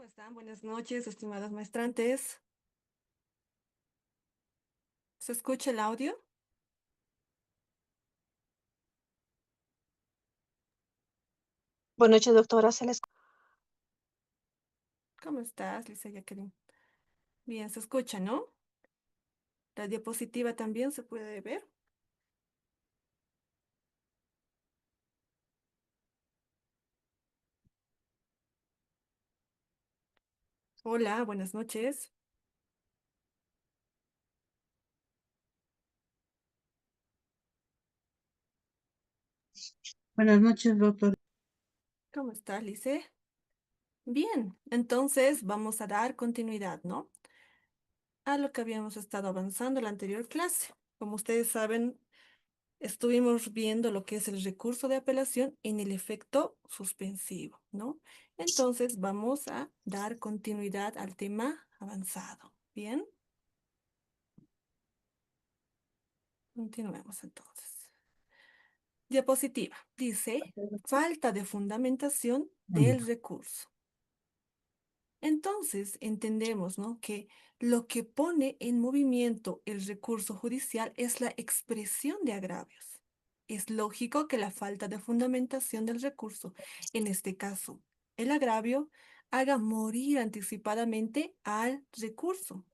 ¿Cómo están? Buenas noches, estimados maestrantes. ¿Se escucha el audio? Buenas noches, doctora. Se les... ¿Cómo estás, Lisa Jacqueline? Bien, se escucha, ¿no? La diapositiva también se puede ver. Hola, buenas noches. Buenas noches, doctor. ¿Cómo estás, Lice? Bien, entonces vamos a dar continuidad, ¿no? A lo que habíamos estado avanzando en la anterior clase. Como ustedes saben, estuvimos viendo lo que es el recurso de apelación en el efecto suspensivo, ¿no? Entonces vamos a dar continuidad al tema avanzado. Bien, continuemos entonces. Diapositiva. Dice, falta de fundamentación del recurso. Entonces, entendemos, ¿no?, que lo que pone en movimiento el recurso judicial es la expresión de agravios. Es lógico que la falta de fundamentación del recurso, en este caso, el agravio, haga morir anticipadamente al recurso.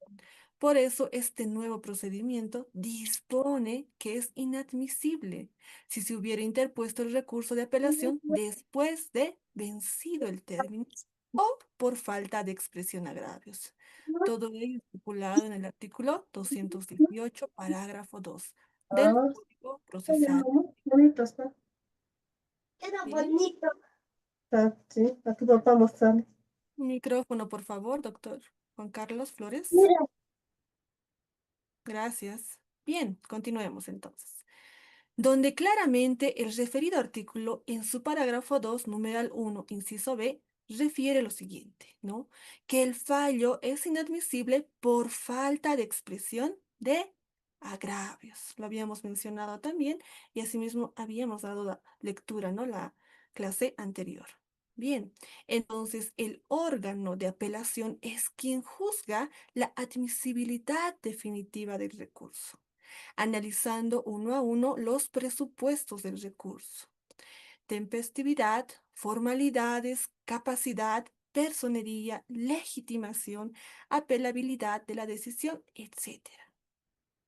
Por eso, este nuevo procedimiento dispone que es inadmisible si se hubiera interpuesto el recurso de apelación después de vencido el término o por falta de expresión agravios. Todo ello estipulado en el artículo 218, parágrafo 2 del Ah, Código está bien, Procesal. mamá. Bonito está. Era ¿Sí? bonito. Está, sí, a tu papá mostrarle. Micrófono, por favor, doctor Juan Carlos Flores. Mira. Gracias. Bien, continuemos entonces. Donde claramente el referido artículo en su parágrafo 2 numeral 1 inciso B, refiere lo siguiente, ¿no? Que el fallo es inadmisible por falta de expresión de agravios. Lo habíamos mencionado también y asimismo habíamos dado la lectura, ¿no? La clase anterior. Bien, entonces el órgano de apelación es quien juzga la admisibilidad definitiva del recurso, analizando uno a uno los presupuestos del recurso: tempestividad, formalidades, capacidad, personería, legitimación, apelabilidad de la decisión, etcétera.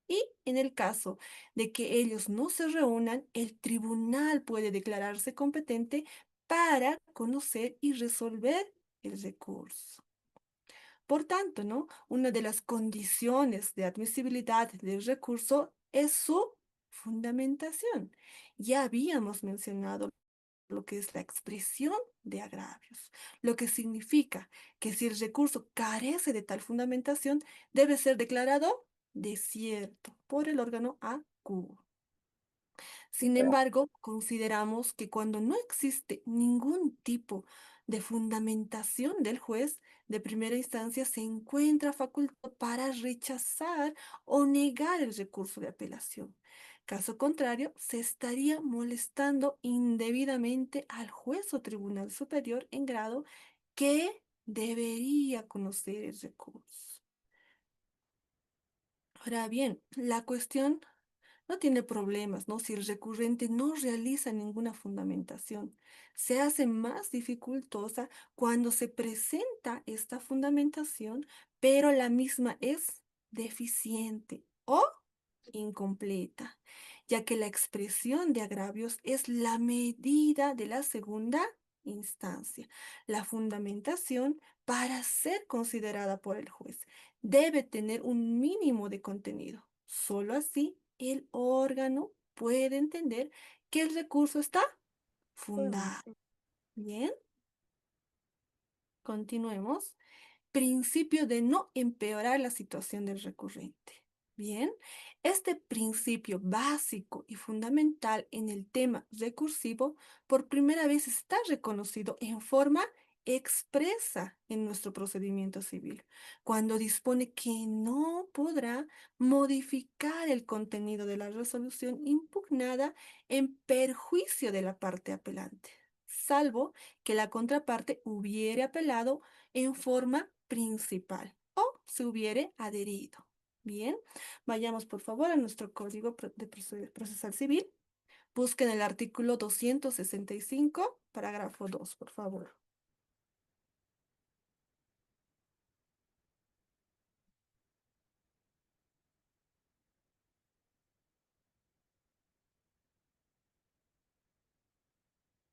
Y en el caso de que ellos no se reúnan, el tribunal puede declararse competente para conocer y resolver el recurso. Por tanto, ¿no?, una de las condiciones de admisibilidad del recurso es su fundamentación. Ya habíamos mencionado lo que es la expresión de agravios, lo que significa que si el recurso carece de tal fundamentación, debe ser declarado desierto por el órgano acuo. Sin embargo, consideramos que cuando no existe ningún tipo de fundamentación del juez de primera instancia, se encuentra facultad para rechazar o negar el recurso de apelación. Caso contrario, se estaría molestando indebidamente al juez o tribunal superior en grado que debería conocer el recurso. Ahora bien, la cuestión no tiene problemas, ¿no? Si el recurrente no realiza ninguna fundamentación, se hace más dificultosa cuando se presenta esta fundamentación, pero la misma es deficiente o incompleta, ya que la expresión de agravios es la medida de la segunda instancia. La fundamentación, para ser considerada por el juez, debe tener un mínimo de contenido. Solo así el órgano puede entender que el recurso está fundado. Bien, continuemos. Principio de no empeorar la situación del recurrente. Bien, este principio básico y fundamental en el tema recursivo por primera vez está reconocido en forma expresa en nuestro procedimiento civil, cuando dispone que no podrá modificar el contenido de la resolución impugnada en perjuicio de la parte apelante, salvo que la contraparte hubiere apelado en forma principal o se hubiere adherido. Bien, vayamos por favor a nuestro Código Procesal Civil. Busquen el artículo 265, parágrafo 2, por favor.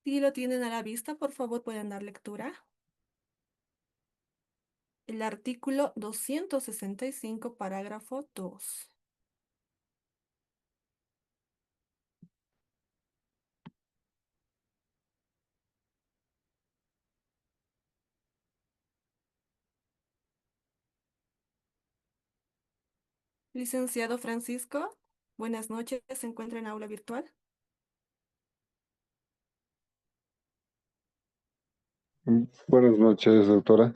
Si lo tienen a la vista, por favor, pueden dar lectura. El artículo 265, parágrafo 2. Licenciado Francisco, buenas noches. ¿Se encuentra en aula virtual? Buenas noches, doctora.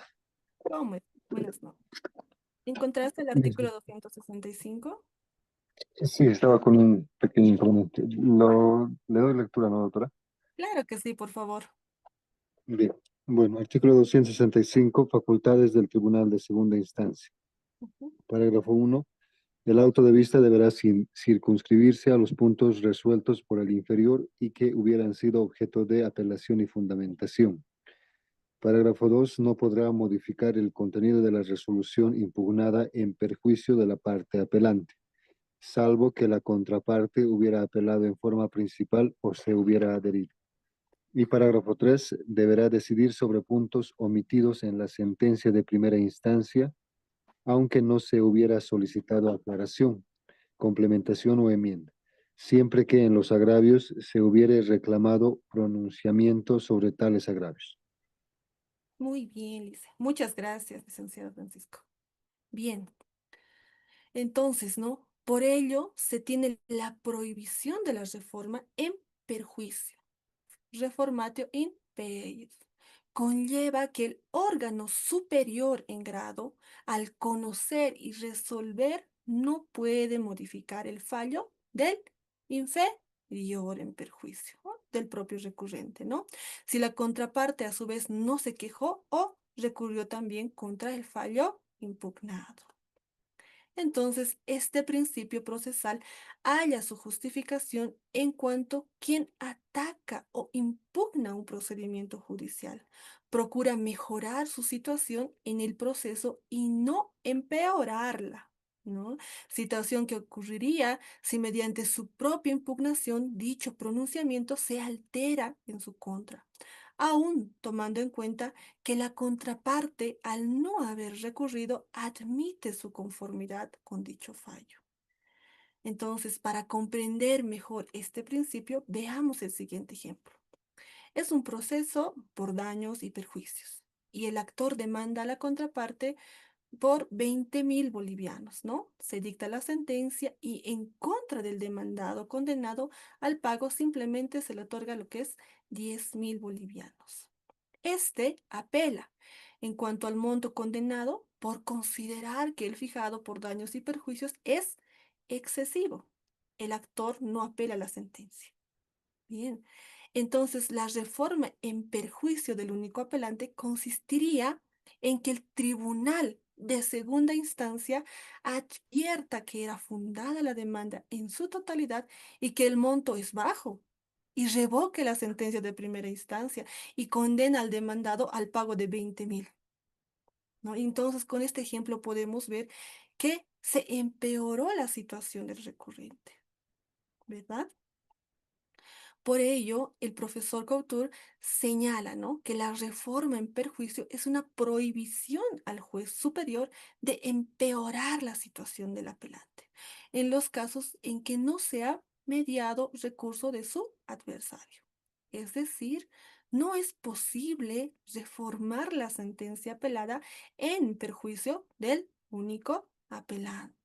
¿Cómo es? Buenas noches. ¿Encontraste el Sí, artículo 265? sí, estaba con un pequeño inconveniente. Le doy lectura, ¿no, doctora? Claro que sí, por favor. Bien. Bueno, artículo 265, facultades del Tribunal de Segunda Instancia. Ujú. Parágrafo 1. El auto de vista deberá circunscribirse a los puntos resueltos por el inferior y que hubieran sido objeto de apelación y fundamentación. Parágrafo 2. No podrá modificar el contenido de la resolución impugnada en perjuicio de la parte apelante, salvo que la contraparte hubiera apelado en forma principal o se hubiera adherido. Y parágrafo 3, deberá decidir sobre puntos omitidos en la sentencia de primera instancia, aunque no se hubiera solicitado aclaración, complementación o enmienda, siempre que en los agravios se hubiere reclamado pronunciamiento sobre tales agravios. Muy bien, Lice. Muchas gracias, licenciado Francisco. Bien, entonces, ¿no? Por ello, se tiene la prohibición de la reforma en perjuicio. Reformatio in peius. Conlleva que el órgano superior en grado, al conocer y resolver, no puede modificar el fallo del inferior en perjuicio, ¿no? Del propio recurrente, ¿no? Si la contraparte a su vez no se quejó o recurrió también contra el fallo impugnado. Entonces, este principio procesal halla su justificación en cuanto quien ataca o impugna un procedimiento judicial procura mejorar su situación en el proceso y no empeorarla, ¿no? Situación que ocurriría si mediante su propia impugnación dicho pronunciamiento se altera en su contra, aún tomando en cuenta que la contraparte, al no haber recurrido, admite su conformidad con dicho fallo. Entonces, para comprender mejor este principio, veamos el siguiente ejemplo. Es un proceso por daños y perjuicios, y el actor demanda a la contraparte por 20.000 bolivianos, ¿no? Se dicta la sentencia y en contra del demandado condenado al pago simplemente se le otorga lo que es 10.000 bolivianos. Este apela en cuanto al monto condenado por considerar que el fijado por daños y perjuicios es excesivo. El actor no apela a la sentencia. Bien, entonces la reforma en perjuicio del único apelante consistiría en que el tribunal de segunda instancia advierta que era fundada la demanda en su totalidad y que el monto es bajo y revoque la sentencia de primera instancia y condena al demandado al pago de 20.000, ¿no? Entonces, con este ejemplo podemos ver que se empeoró la situación del recurrente, ¿verdad? Por ello, el profesor Couture señala, ¿no?, que la reforma en perjuicio es una prohibición al juez superior de empeorar la situación del apelante, en los casos en que no se ha mediado recurso de su adversario. Es decir, no es posible reformar la sentencia apelada en perjuicio del único apelante.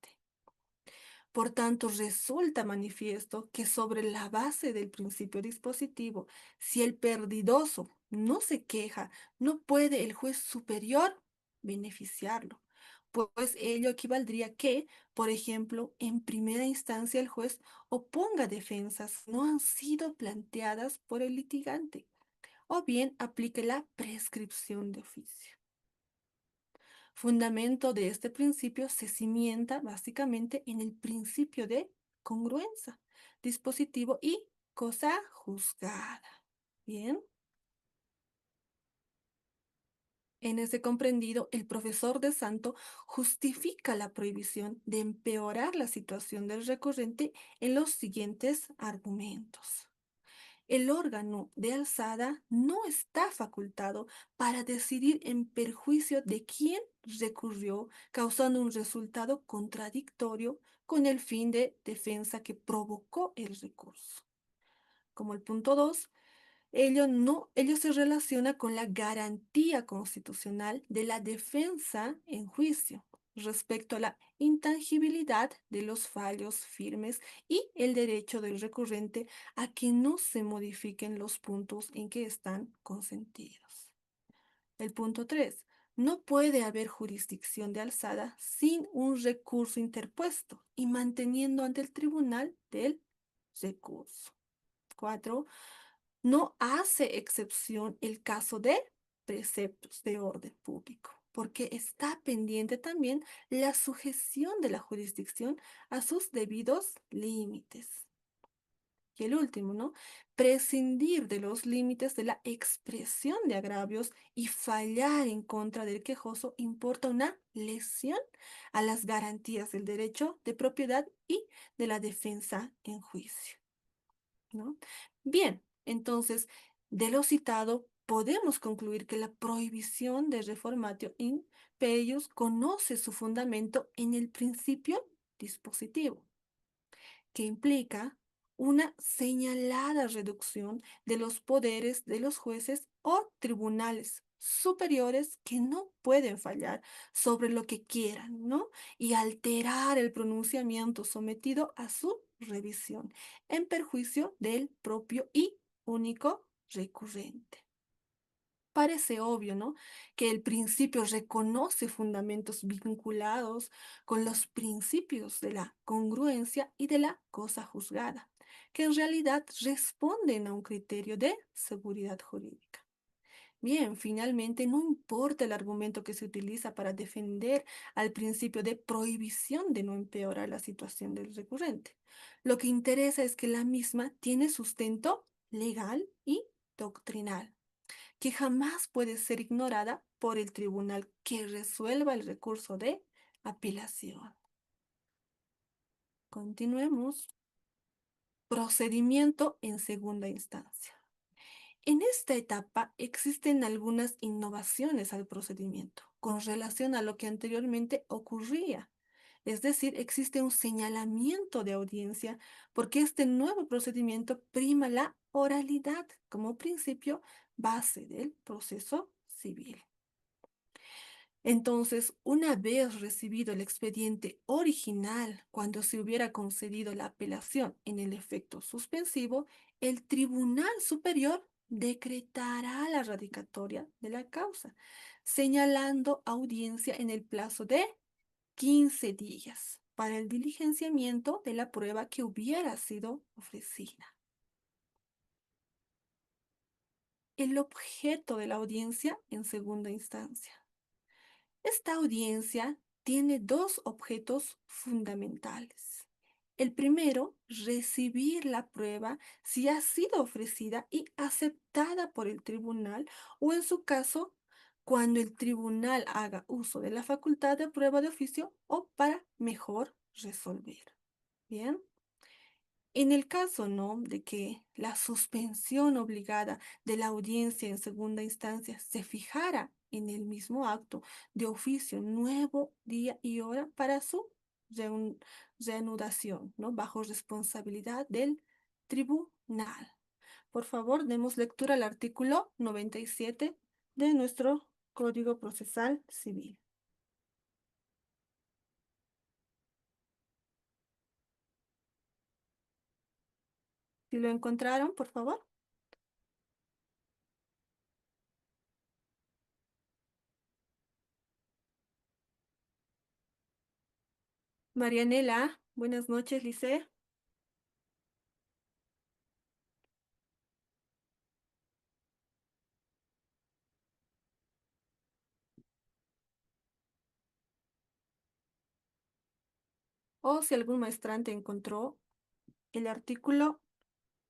Por tanto, resulta manifiesto que sobre la base del principio dispositivo, si el perdidoso no se queja, no puede el juez superior beneficiarlo, pues ello equivaldría que, por ejemplo, en primera instancia el juez oponga defensas que no han sido planteadas por el litigante, o bien aplique la prescripción de oficio. Fundamento de este principio se cimienta básicamente en el principio de congruencia, dispositivo y cosa juzgada. Bien. En ese comprendido, el profesor de Santo justifica la prohibición de empeorar la situación del recurrente en los siguientes argumentos. El órgano de alzada no está facultado para decidir en perjuicio de quien recurrió, causando un resultado contradictorio con el fin de defensa que provocó el recurso. Como el punto 2, ello se relaciona con la garantía constitucional de la defensa en juicio respecto a la intangibilidad de los fallos firmes y el derecho del recurrente a que no se modifiquen los puntos en que están consentidos. El punto 3. No puede haber jurisdicción de alzada sin un recurso interpuesto y manteniendo ante el tribunal del recurso. 4. No hace excepción el caso de preceptos de orden público, porque está pendiente también la sujeción de la jurisdicción a sus debidos límites. Y el último, ¿no? Prescindir de los límites de la expresión de agravios y fallar en contra del quejoso importa una lesión a las garantías del derecho de propiedad y de la defensa en juicio, ¿no? Bien, entonces, de lo citado, podemos concluir que la prohibición de reformatio in peius conoce su fundamento en el principio dispositivo, que implica una señalada reducción de los poderes de los jueces o tribunales superiores que no pueden fallar sobre lo que quieran, ¿no? Y alterar el pronunciamiento sometido a su revisión en perjuicio del propio y único recurrente. Parece obvio, ¿no? Que el principio reconoce fundamentos vinculados con los principios de la congruencia y de la cosa juzgada, que en realidad responden a un criterio de seguridad jurídica. Bien, finalmente, no importa el argumento que se utiliza para defender al principio de prohibición de no empeorar la situación del recurrente. Lo que interesa es que la misma tiene sustento legal y doctrinal, que jamás puede ser ignorada por el tribunal que resuelva el recurso de apelación. Continuemos. Procedimiento en segunda instancia. En esta etapa existen algunas innovaciones al procedimiento con relación a lo que anteriormente ocurría. Es decir, existe un señalamiento de audiencia porque este nuevo procedimiento prima la oralidad como principio base del proceso civil. Entonces, una vez recibido el expediente original, cuando se hubiera concedido la apelación en el efecto suspensivo, el Tribunal Superior decretará la radicatoria de la causa, señalando audiencia en el plazo de 15 días para el diligenciamiento de la prueba que hubiera sido ofrecida. El objeto de la audiencia en segunda instancia. Esta audiencia tiene dos objetos fundamentales. El primero, recibir la prueba si ha sido ofrecida y aceptada por el tribunal o en su caso, cuando el tribunal haga uso de la facultad de prueba de oficio o para mejor resolver. Bien. En el caso, ¿no?, de que la suspensión obligada de la audiencia en segunda instancia se fijara en el mismo acto de oficio, nuevo día y hora para su reanudación, ¿no?, bajo responsabilidad del tribunal. Por favor, demos lectura al artículo 97 de nuestro Código Procesal Civil. Si lo encontraron, por favor. Marianela, buenas noches, Lice. O si algún maestrante encontró el artículo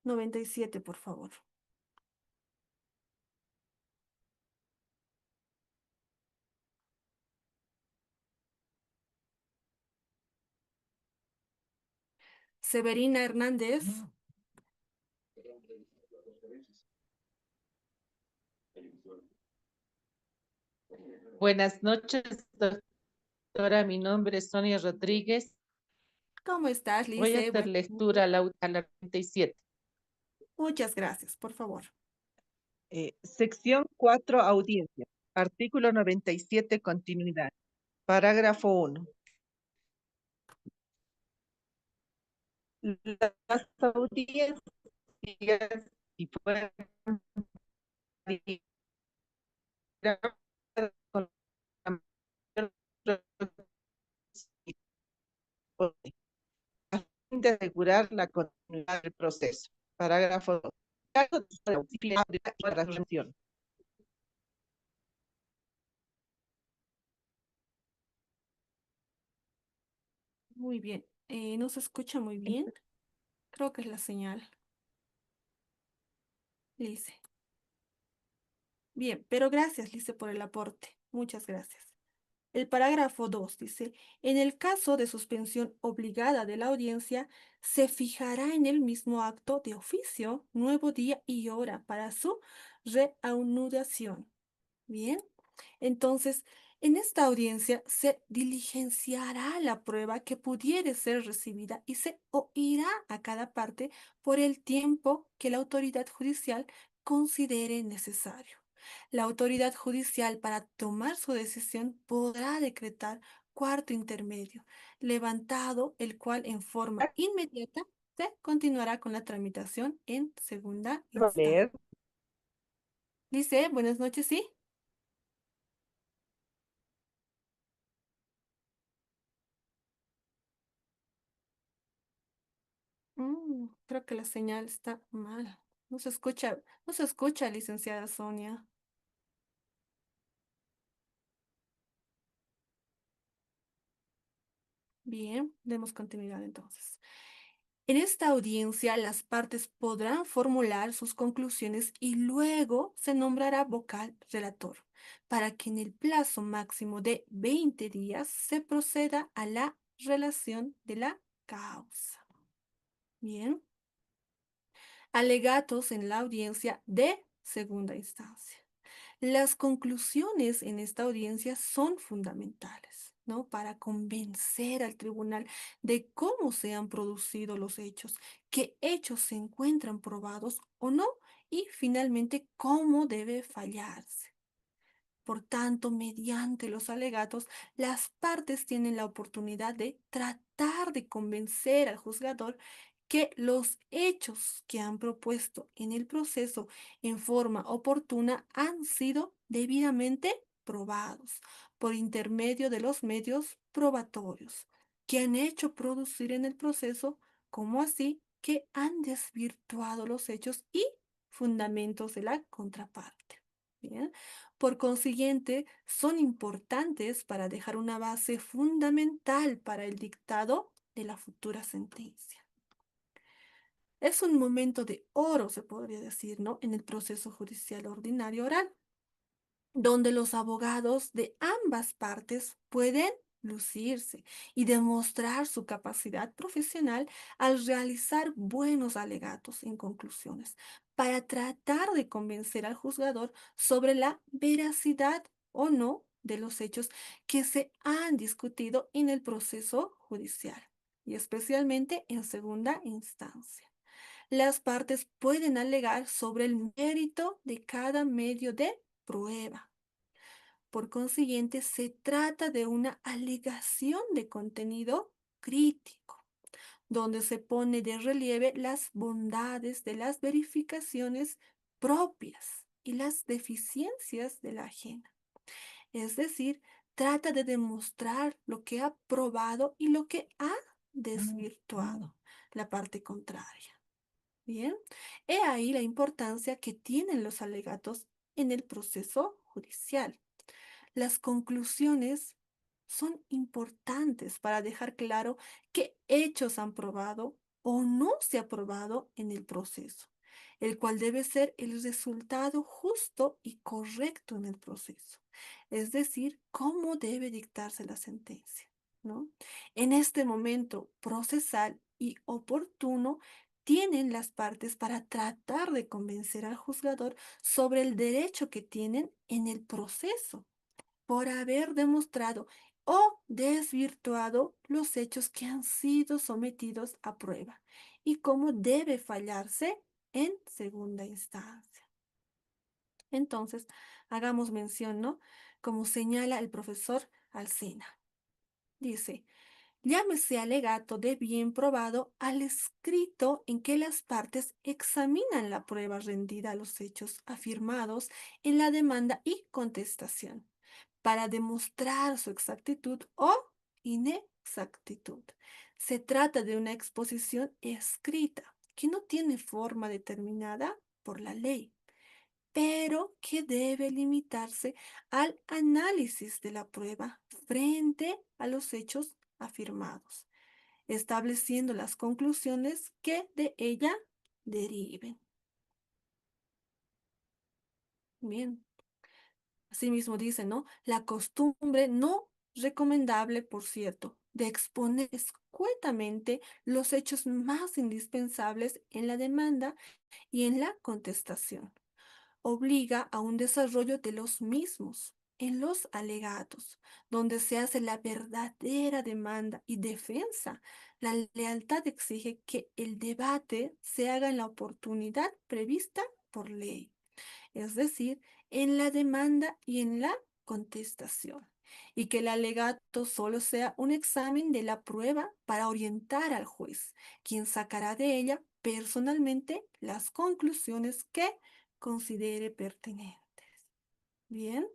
97, por favor. Severina Hernández. Buenas noches, doctora. Mi nombre es Sonia Rodríguez. ¿Cómo estás, Voy a Lice? hacer lectura a la 97. Muchas gracias, por favor. Sección 4, audiencia. Artículo 97, continuidad. Parágrafo 1. Las audiencias, si fueran con la a fin de asegurar la continuidad del proceso. Parágrafo 2. Muy bien. ¿No se escucha muy bien? Creo que es la señal. Lice. Bien, pero gracias, Lice, por el aporte. Muchas gracias. El parágrafo 2 dice, en el caso de suspensión obligada de la audiencia, se fijará en el mismo acto de oficio, nuevo día y hora para su reanudación. Bien, entonces, en esta audiencia se diligenciará la prueba que pudiere ser recibida y se oirá a cada parte por el tiempo que la autoridad judicial considere necesario. La autoridad judicial para tomar su decisión podrá decretar cuarto intermedio, levantado el cual en forma inmediata se continuará con la tramitación en segunda instancia. Leer. Dice, buenas noches, ¿sí? Creo que la señal está mal. No se escucha, licenciada Sonia. Bien, demos continuidad entonces. En esta audiencia, las partes podrán formular sus conclusiones y luego se nombrará vocal relator para que en el plazo máximo de 20 días se proceda a la relación de la causa. Bien. Alegatos en la audiencia de segunda instancia. Las conclusiones en esta audiencia son fundamentales, ¿no? Para convencer al tribunal de cómo se han producido los hechos, qué hechos se encuentran probados o no, y finalmente cómo debe fallarse. Por tanto, mediante los alegatos, las partes tienen la oportunidad de tratar de convencer al juzgador que los hechos que han propuesto en el proceso en forma oportuna han sido debidamente probados por intermedio de los medios probatorios que han hecho producir en el proceso, como así que han desvirtuado los hechos y fundamentos de la contraparte. Bien. Por consiguiente, son importantes para dejar una base fundamental para el dictado de la futura sentencia. Es un momento de oro, se podría decir, ¿no? En el proceso judicial ordinario oral, donde los abogados de ambas partes pueden lucirse y demostrar su capacidad profesional al realizar buenos alegatos en conclusiones para tratar de convencer al juzgador sobre la veracidad o no de los hechos que se han discutido en el proceso judicial y especialmente en segunda instancia. Las partes pueden alegar sobre el mérito de cada medio de prueba. Por consiguiente, se trata de una alegación de contenido crítico, donde se pone de relieve las bondades de las verificaciones propias y las deficiencias de la ajena. Es decir, trata de demostrar lo que ha probado y lo que ha desvirtuado la parte contraria. Bien, he ahí la importancia que tienen los alegatos en el proceso judicial. Las conclusiones son importantes para dejar claro qué hechos han probado o no se ha probado en el proceso, el cual debe ser el resultado justo y correcto en el proceso, es decir, cómo debe dictarse la sentencia, ¿no? En este momento procesal y oportuno, tienen las partes para tratar de convencer al juzgador sobre el derecho que tienen en el proceso por haber demostrado o desvirtuado los hechos que han sido sometidos a prueba y cómo debe fallarse en segunda instancia. Entonces, hagamos mención, ¿no? Como señala el profesor Alsina. Dice, llámese alegato de bien probado al escrito en que las partes examinan la prueba rendida a los hechos afirmados en la demanda y contestación para demostrar su exactitud o inexactitud. Se trata de una exposición escrita que no tiene forma determinada por la ley, pero que debe limitarse al análisis de la prueba frente a los hechos afirmados, estableciendo las conclusiones que de ella deriven. Bien. Asimismo dice, ¿no? La costumbre no recomendable, por cierto, de exponer escuetamente los hechos más indispensables en la demanda y en la contestación obliga a un desarrollo de los mismos en los alegatos, donde se hace la verdadera demanda y defensa. La lealtad exige que el debate se haga en la oportunidad prevista por ley, es decir, en la demanda y en la contestación, y que el alegato solo sea un examen de la prueba para orientar al juez, quien sacará de ella personalmente las conclusiones que considere pertinentes. Bien.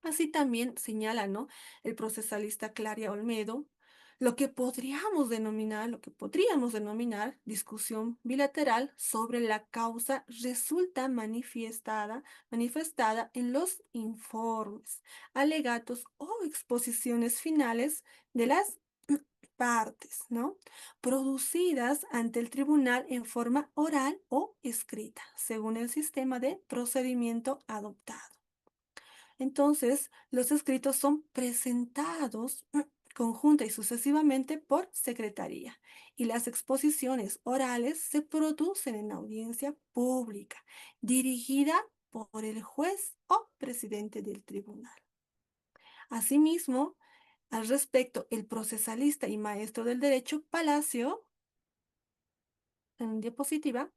Así también señala, ¿no? El procesalista Claria Olmedo, lo que podríamos denominar discusión bilateral sobre la causa resulta manifestada en los informes, alegatos o exposiciones finales de las partes, ¿no? Producidas ante el tribunal en forma oral o escrita, según el sistema de procedimiento adoptado. Entonces, los escritos son presentados conjunta y sucesivamente por secretaría y las exposiciones orales se producen en audiencia pública dirigida por el juez o presidente del tribunal. Asimismo, al respecto, el procesalista y maestro del derecho Palacio, en diapositiva,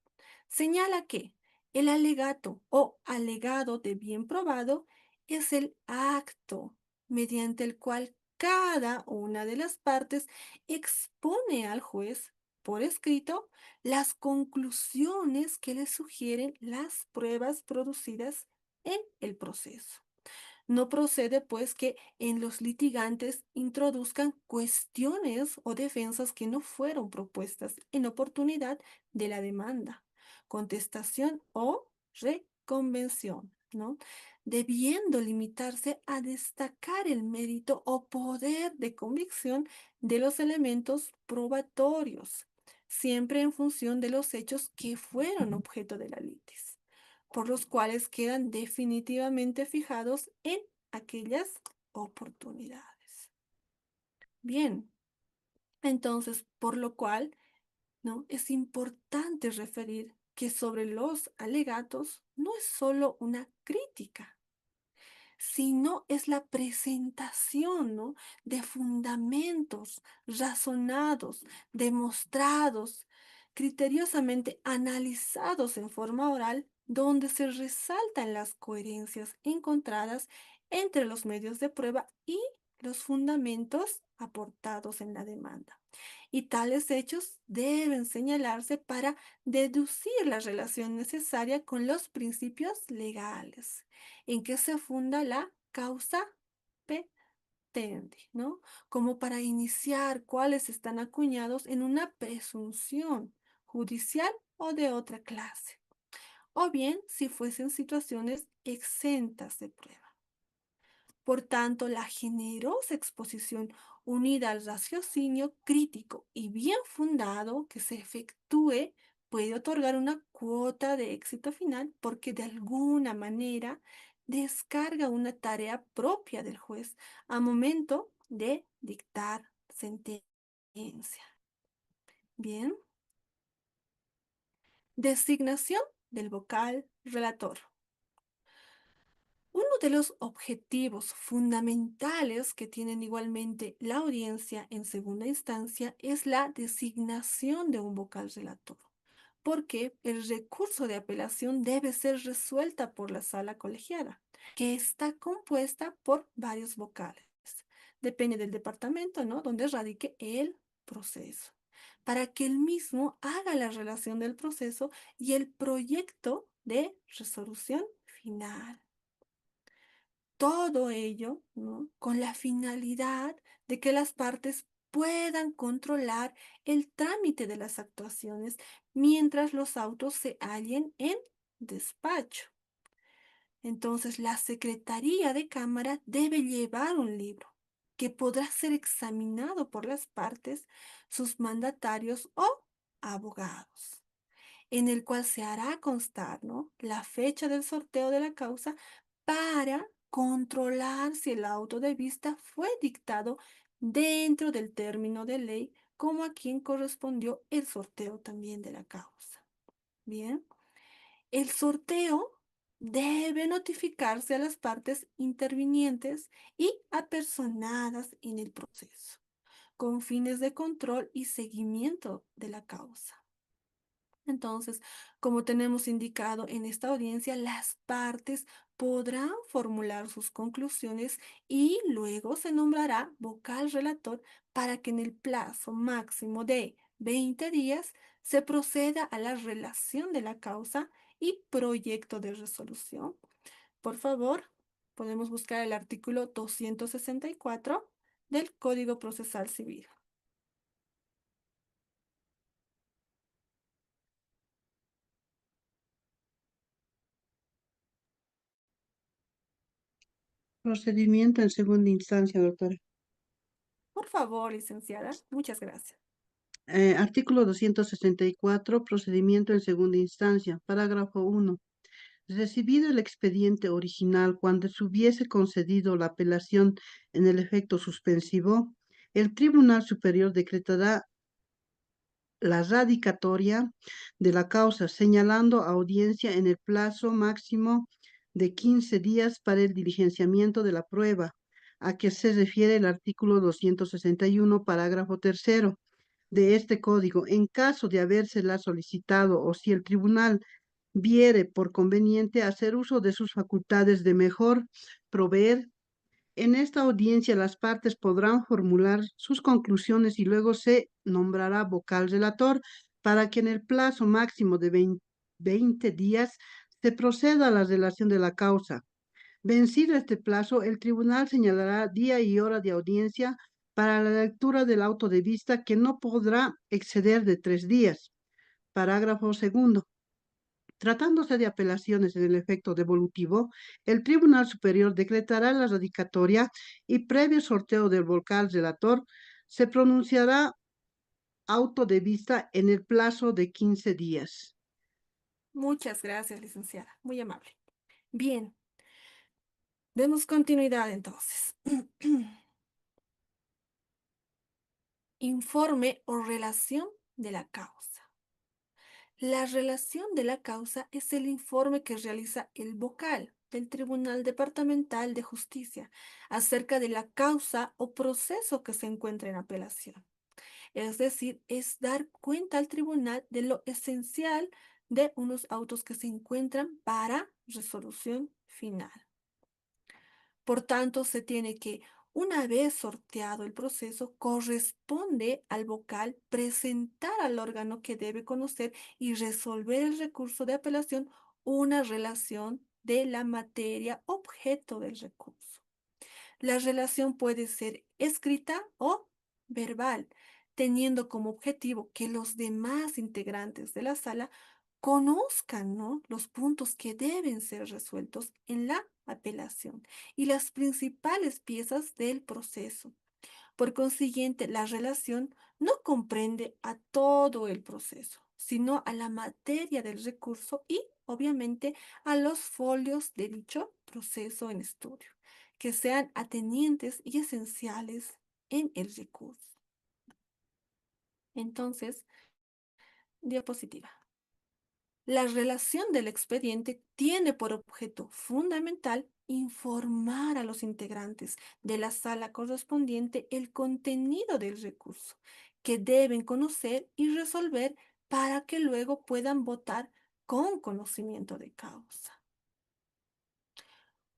señala que el alegato o alegado de bien probado es el acto mediante el cual cada una de las partes expone al juez por escrito las conclusiones que le sugieren las pruebas producidas en el proceso. No procede, pues, que en los litigantes introduzcan cuestiones o defensas que no fueron propuestas en oportunidad de la demanda, contestación o reconvención, ¿no? Debiendo limitarse a destacar el mérito o poder de convicción de los elementos probatorios, siempre en función de los hechos que fueron objeto de la litis, por los cuales quedan definitivamente fijados en aquellas oportunidades. Bien, entonces, por lo cual, ¿no? Es importante referir que sobre los alegatos no es solo una crítica, sino es la presentación, ¿no? De fundamentos razonados, demostrados, criteriosamente analizados en forma oral, donde se resaltan las coherencias encontradas entre los medios de prueba y los fundamentos aportados en la demanda. Y tales hechos deben señalarse para deducir la relación necesaria con los principios legales en que se funda la causa petendi, ¿no? Como para iniciar cuáles están acuñados en una presunción judicial o de otra clase, o bien si fuesen situaciones exentas de prueba. Por tanto, la generosa exposición unida al raciocinio crítico y bien fundado que se efectúe puede otorgar una cuota de éxito final porque de alguna manera descarga una tarea propia del juez a momento de dictar sentencia. Bien. Designación del vocal relator. Uno de los objetivos fundamentales que tienen igualmente la audiencia en segunda instancia es la designación de un vocal relator, porque el recurso de apelación debe ser resuelta por la sala colegiada, que está compuesta por varios vocales. Depende del departamento, ¿no?, donde radique el proceso, para que el mismo haga la relación del proceso y el proyecto de resolución final. Todo ello, ¿no?, con la finalidad de que las partes puedan controlar el trámite de las actuaciones mientras los autos se hallen en despacho. Entonces, la Secretaría de Cámara debe llevar un libro que podrá ser examinado por las partes, sus mandatarios o abogados, en el cual se hará constar, ¿no?, la fecha del sorteo de la causa para controlar si el auto de vista fue dictado dentro del término de ley, como a quien correspondió el sorteo también de la causa. Bien, el sorteo debe notificarse a las partes intervinientes y apersonadas en el proceso, con fines de control y seguimiento de la causa. Entonces, como tenemos indicado en esta audiencia, las partes podrán formular sus conclusiones y luego se nombrará vocal relator para que en el plazo máximo de 20 días se proceda a la relación de la causa y proyecto de resolución. Por favor, podemos buscar el artículo 264 del Código Procesal Civil. Procedimiento en segunda instancia, doctora. Por favor, licenciada, muchas gracias. Artículo 264, procedimiento en segunda instancia, parágrafo 1. Recibido el expediente original cuando se hubiese concedido la apelación en el efecto suspensivo, el Tribunal Superior decretará la radicatoria de la causa, señalando audiencia en el plazo máximo de 15 días para el diligenciamiento de la prueba, a que se refiere el artículo 261, parágrafo 3 de este código. En caso de habérsela solicitado o si el tribunal viere por conveniente hacer uso de sus facultades de mejor proveer, en esta audiencia las partes podrán formular sus conclusiones y luego se nombrará vocal relator para que en el plazo máximo de 20 días se proceda a la relación de la causa. Vencido este plazo, el tribunal señalará día y hora de audiencia para la lectura del auto de vista, que no podrá exceder de 3 días. Parágrafo 2. Tratándose de apelaciones en el efecto devolutivo, el Tribunal Superior decretará la radicatoria y previo sorteo del vocal relator se pronunciará auto de vista en el plazo de 15 días. Muchas gracias, licenciada. Muy amable. Bien, demos continuidad entonces. Informe o relación de la causa. La relación de la causa es el informe que realiza el vocal del Tribunal Departamental de Justicia acerca de la causa o proceso que se encuentra en apelación. Es decir, es dar cuenta al tribunal de lo esencial de unos autos que se encuentran para resolución final. Por tanto, se tiene que, una vez sorteado el proceso, corresponde al vocal presentar al órgano que debe conocer y resolver el recurso de apelación una relación de la materia objeto del recurso. La relación puede ser escrita o verbal, teniendo como objetivo que los demás integrantes de la sala conozcan, ¿no?, los puntos que deben ser resueltos en la apelación y las principales piezas del proceso. Por consiguiente, la relación no comprende a todo el proceso, sino a la materia del recurso y, obviamente, a los folios de dicho proceso en estudio, que sean atenientes y esenciales en el recurso. Entonces, diapositiva. La relación del expediente tiene por objeto fundamental informar a los integrantes de la sala correspondiente el contenido del recurso, que deben conocer y resolver para que luego puedan votar con conocimiento de causa.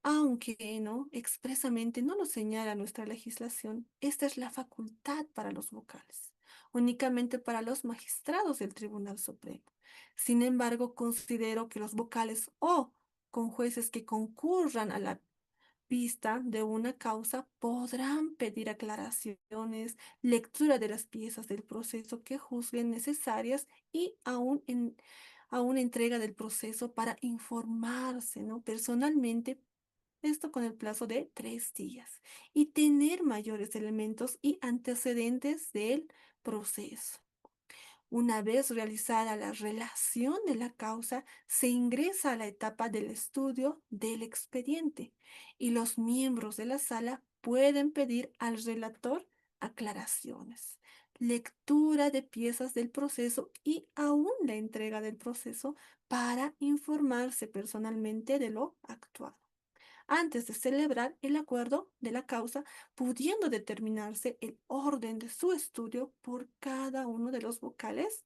Aunque no expresamente no lo señala nuestra legislación, esta es la facultad para los vocales, únicamente para los magistrados del Tribunal Supremo. Sin embargo, considero que los vocales o con jueces que concurran a la vista de una causa podrán pedir aclaraciones, lectura de las piezas del proceso que juzguen necesarias y aún entrega del proceso para informarse, ¿no?, personalmente, esto con el plazo de 3 días, y tener mayores elementos y antecedentes del proceso. Una vez realizada la relación de la causa, se ingresa a la etapa del estudio del expediente y los miembros de la sala pueden pedir al relator aclaraciones, lectura de piezas del proceso y aún la entrega del proceso para informarse personalmente de lo actuado antes de celebrar el acuerdo de la causa, pudiendo determinarse el orden de su estudio por cada uno de los vocales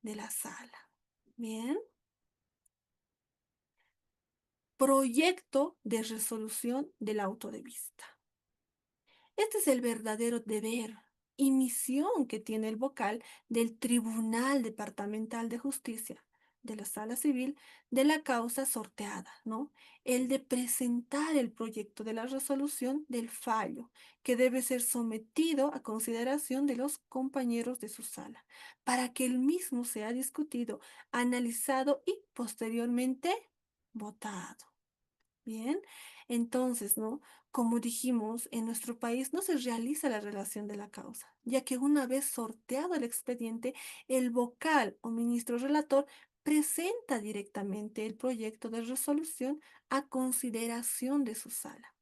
de la sala. Bien. Proyecto de resolución del auto de vista. Este es el verdadero deber y misión que tiene el vocal del Tribunal Departamental de Justicia de la Sala Civil de la causa sorteada, ¿no? El de presentar el proyecto de la resolución del fallo, que debe ser sometido a consideración de los compañeros de su sala, para que el mismo sea discutido, analizado y posteriormente votado. Bien, entonces, ¿no? Como dijimos, en nuestro país no se realiza la relación de la causa, ya que una vez sorteado el expediente, el vocal o ministro relator presenta directamente el proyecto de resolución a consideración de su sala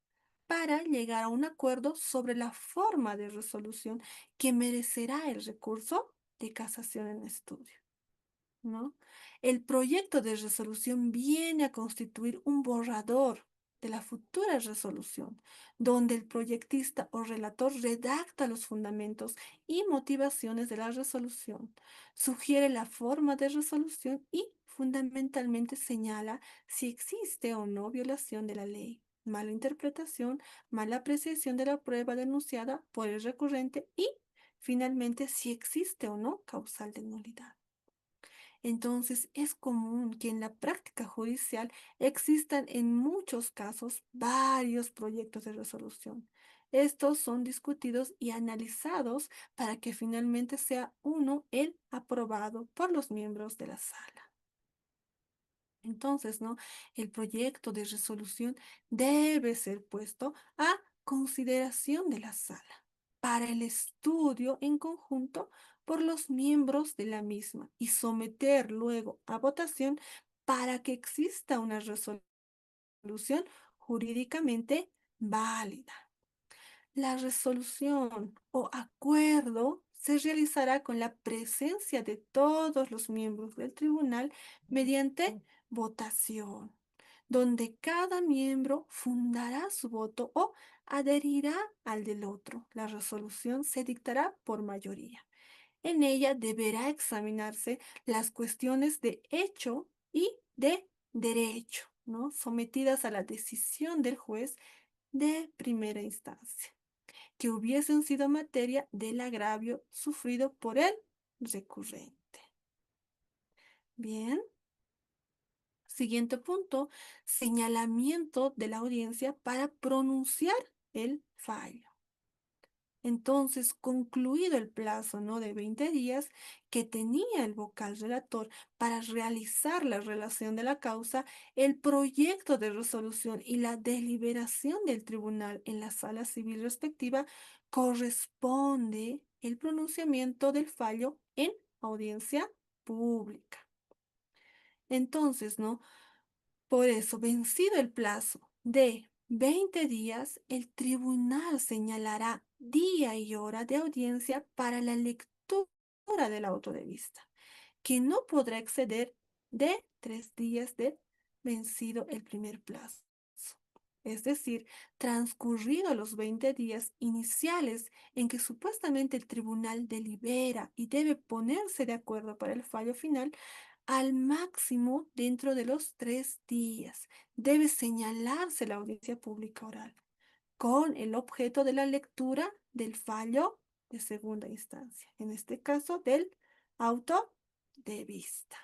para llegar a un acuerdo sobre la forma de resolución que merecerá el recurso de casación en estudio, ¿no? El proyecto de resolución viene a constituir un borrador de la futura resolución, donde el proyectista o relator redacta los fundamentos y motivaciones de la resolución, sugiere la forma de resolución y fundamentalmente señala si existe o no violación de la ley, mala interpretación, mala apreciación de la prueba denunciada por el recurrente y finalmente si existe o no causal de nulidad. Entonces, es común que en la práctica judicial existan en muchos casos varios proyectos de resolución. Estos son discutidos y analizados para que finalmente sea uno el aprobado por los miembros de la sala. Entonces, ¿no?, el proyecto de resolución debe ser puesto a consideración de la sala para el estudio en conjunto por los miembros de la misma y someter luego a votación para que exista una resolución jurídicamente válida. La resolución o acuerdo se realizará con la presencia de todos los miembros del tribunal mediante votación, donde cada miembro fundará su voto o adherirá al del otro. La resolución se dictará por mayoría. En ella deberá examinarse las cuestiones de hecho y de derecho, ¿no?, sometidas a la decisión del juez de primera instancia, que hubiesen sido materia del agravio sufrido por el recurrente. Bien. Siguiente punto, señalamiento de la audiencia para pronunciar el fallo. Entonces, concluido el plazo, ¿no?, de 20 días que tenía el vocal relator para realizar la relación de la causa, el proyecto de resolución y la deliberación del tribunal en la sala civil respectiva corresponde el pronunciamiento del fallo en audiencia pública. Entonces, ¿no? Por eso, vencido el plazo de 20 días, el tribunal señalará día y hora de audiencia para la lectura del auto de vista, que no podrá exceder de 3 días de vencido el primer plazo. Es decir, transcurridos los 20 días iniciales en que supuestamente el tribunal delibera y debe ponerse de acuerdo para el fallo final, al máximo dentro de los 3 días debe señalarse la audiencia pública oral con el objeto de la lectura del fallo de segunda instancia, en este caso del auto de vista.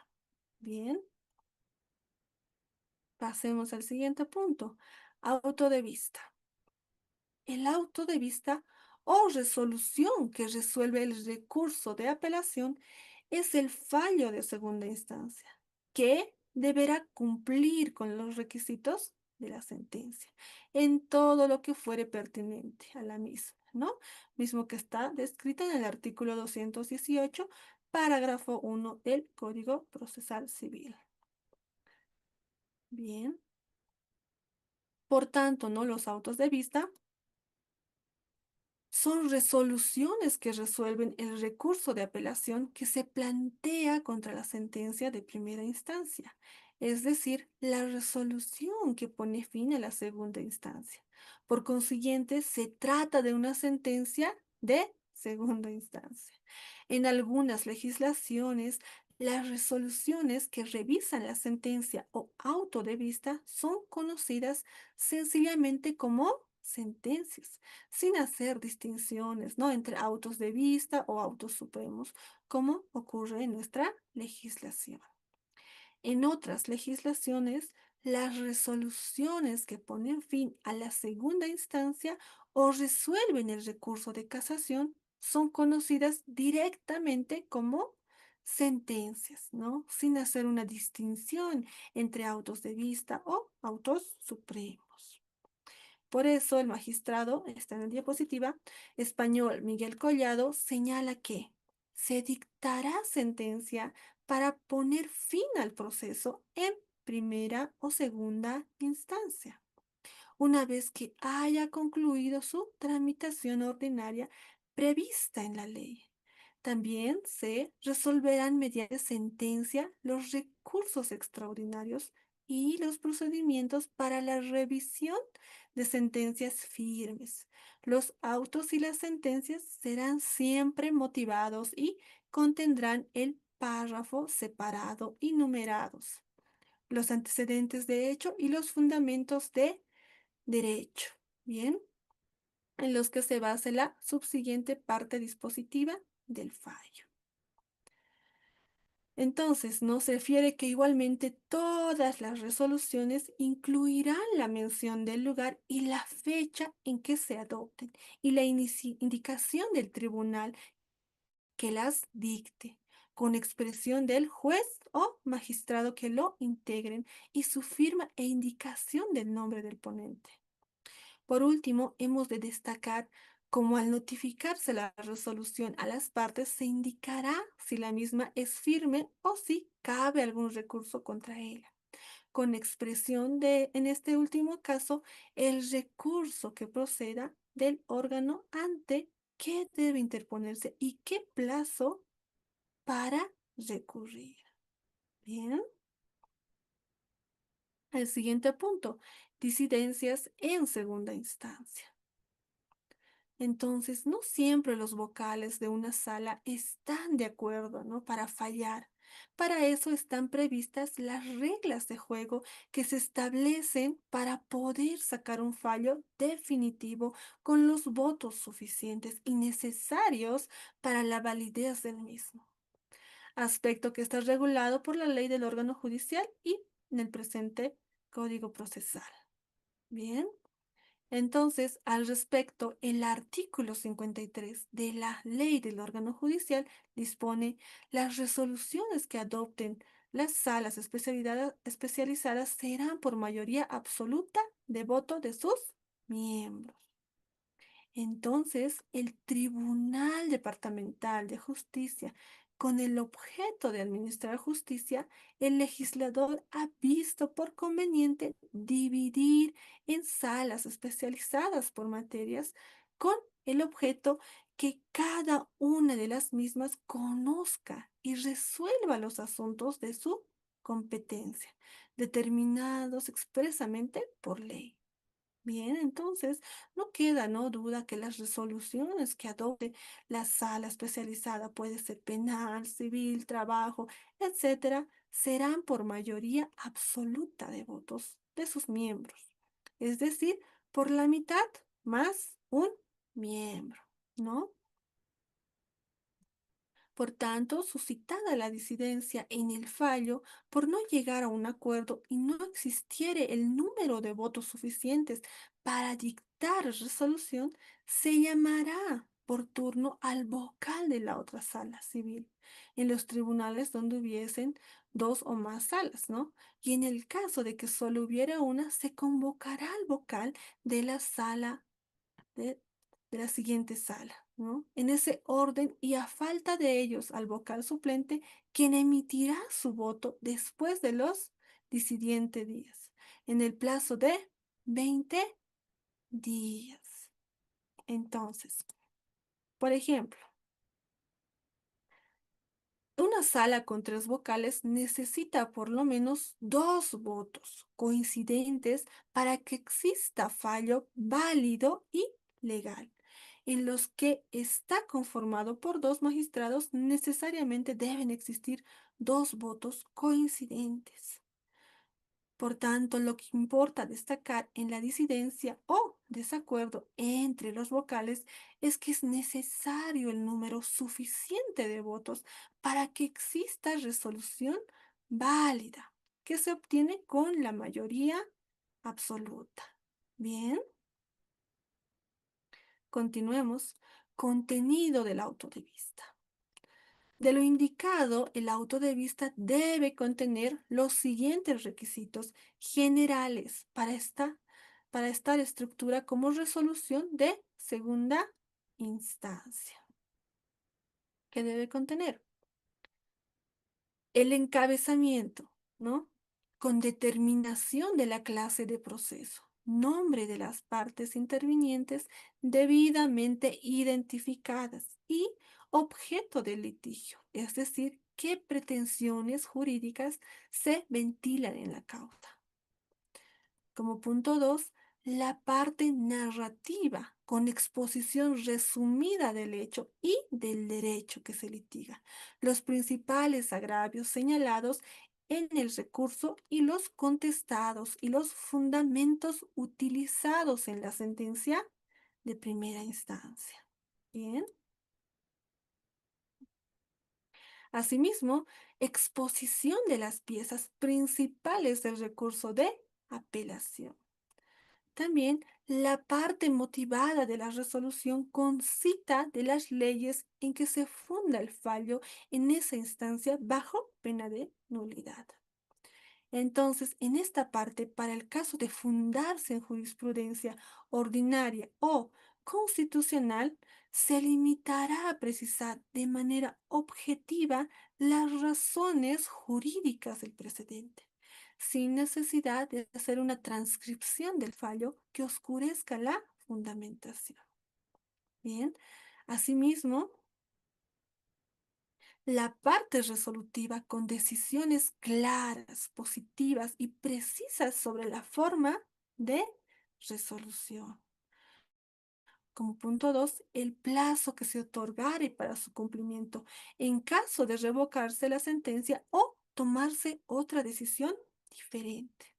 Bien, pasemos al siguiente punto, auto de vista. El auto de vista o resolución que resuelve el recurso de apelación es el fallo de segunda instancia, que deberá cumplir con los requisitos de la sentencia en todo lo que fuere pertinente a la misma, ¿no? Mismo que está descrito en el artículo 218, parágrafo 1 del Código Procesal Civil. Bien. Por tanto, ¿no?, los autos de vista son resoluciones que resuelven el recurso de apelación que se plantea contra la sentencia de primera instancia, es decir, la resolución que pone fin a la segunda instancia. Por consiguiente, se trata de una sentencia de segunda instancia. En algunas legislaciones, las resoluciones que revisan la sentencia o auto de vista son conocidas sencillamente como sentencias, sin hacer distinciones, ¿no?, entre autos de vista o autos supremos, como ocurre en nuestra legislación. En otras legislaciones, las resoluciones que ponen fin a la segunda instancia o resuelven el recurso de casación son conocidas directamente como sentencias, ¿no?, sin hacer una distinción entre autos de vista o autos supremos. Por eso el magistrado, está en la diapositiva, español Miguel Collado, señala que se dictará sentencia para poner fin al proceso en primera o segunda instancia, una vez que haya concluido su tramitación ordinaria prevista en la ley. También se resolverán mediante sentencia los recursos extraordinarios y los procedimientos para la revisión de sentencias firmes. Los autos y las sentencias serán siempre motivados y contendrán el párrafo separado y numerados, los antecedentes de hecho y los fundamentos de derecho, ¿bien?, en los que se base la subsiguiente parte dispositiva del fallo. Entonces, nos refiere que igualmente todas las resoluciones incluirán la mención del lugar y la fecha en que se adopten y la indicación del tribunal que las dicte, con expresión del juez o magistrado que lo integren y su firma e indicación del nombre del ponente. Por último, hemos de destacar cómo al notificarse la resolución a las partes se indicará si la misma es firme o si cabe algún recurso contra ella, con expresión de, en este último caso, el recurso que proceda del órgano ante que debe interponerse y qué plazo para recurrir. Bien. El siguiente punto, disidencias en segunda instancia. Entonces, no siempre los vocales de una sala están de acuerdo, ¿no?, para fallar. Para eso están previstas las reglas de juego que se establecen para poder sacar un fallo definitivo con los votos suficientes y necesarios para la validez del mismo. Aspecto que está regulado por la ley del órgano judicial y en el presente Código Procesal. Bien. Entonces, al respecto, el artículo 53 de la ley del órgano judicial dispone las resoluciones que adopten las salas especializadas serán por mayoría absoluta de voto de sus miembros. Entonces, el Tribunal Departamental de Justicia, con el objeto de administrar justicia, el legislador ha visto por conveniente dividir en salas especializadas por materias con el objeto que cada una de las mismas conozca y resuelva los asuntos de su competencia, determinados expresamente por ley. Bien, entonces no queda, no duda que las resoluciones que adopte la sala especializada, puede ser penal, civil, trabajo, etcétera, serán por mayoría absoluta de votos de sus miembros. Es decir, por la mitad más un miembro, ¿no? Por tanto, suscitada la disidencia en el fallo por no llegar a un acuerdo y no existiere el número de votos suficientes para dictar resolución, se llamará por turno al vocal de la otra sala civil, en los tribunales donde hubiesen dos o más salas, ¿no? Y en el caso de que solo hubiera una, se convocará al vocal de la sala de, de la siguiente sala, ¿no? En ese orden y a falta de ellos al vocal suplente, quien emitirá su voto después de los disidentes días, en el plazo de 20 días. Entonces, por ejemplo, una sala con 3 vocales necesita por lo menos 2 votos coincidentes para que exista fallo válido y legal. En los que está conformado por 2 magistrados, necesariamente deben existir 2 votos coincidentes. Por tanto, lo que importa destacar en la disidencia o desacuerdo entre los vocales es que es necesario el número suficiente de votos para que exista resolución válida, que se obtiene con la mayoría absoluta. Bien, continuemos. Contenido del auto de vista. De lo indicado, el auto de vista debe contener los siguientes requisitos generales para esta estructura como resolución de segunda instancia. ¿Qué debe contener? El encabezamiento, ¿no? Con determinación de la clase de proceso, nombre de las partes intervinientes debidamente identificadas y objeto del litigio, es decir, qué pretensiones jurídicas se ventilan en la causa. Como punto 2, la parte narrativa con exposición resumida del hecho y del derecho que se litiga, los principales agravios señalados en el recurso y los contestados y los fundamentos utilizados en la sentencia de primera instancia. Bien. Asimismo, exposición de las piezas principales del recurso de apelación. También la parte motivada de la resolución con cita de las leyes en que se funda el fallo en esa instancia bajo pena de nulidad. Entonces, en esta parte, para el caso de fundarse en jurisprudencia ordinaria o constitucional, se limitará a precisar de manera objetiva las razones jurídicas del precedente, sin necesidad de hacer una transcripción del fallo que oscurezca la fundamentación. Bien, asimismo, la parte resolutiva con decisiones claras, positivas y precisas sobre la forma de resolución. Como punto 2, el plazo que se otorgare para su cumplimiento en caso de revocarse la sentencia o tomarse otra decisión diferente.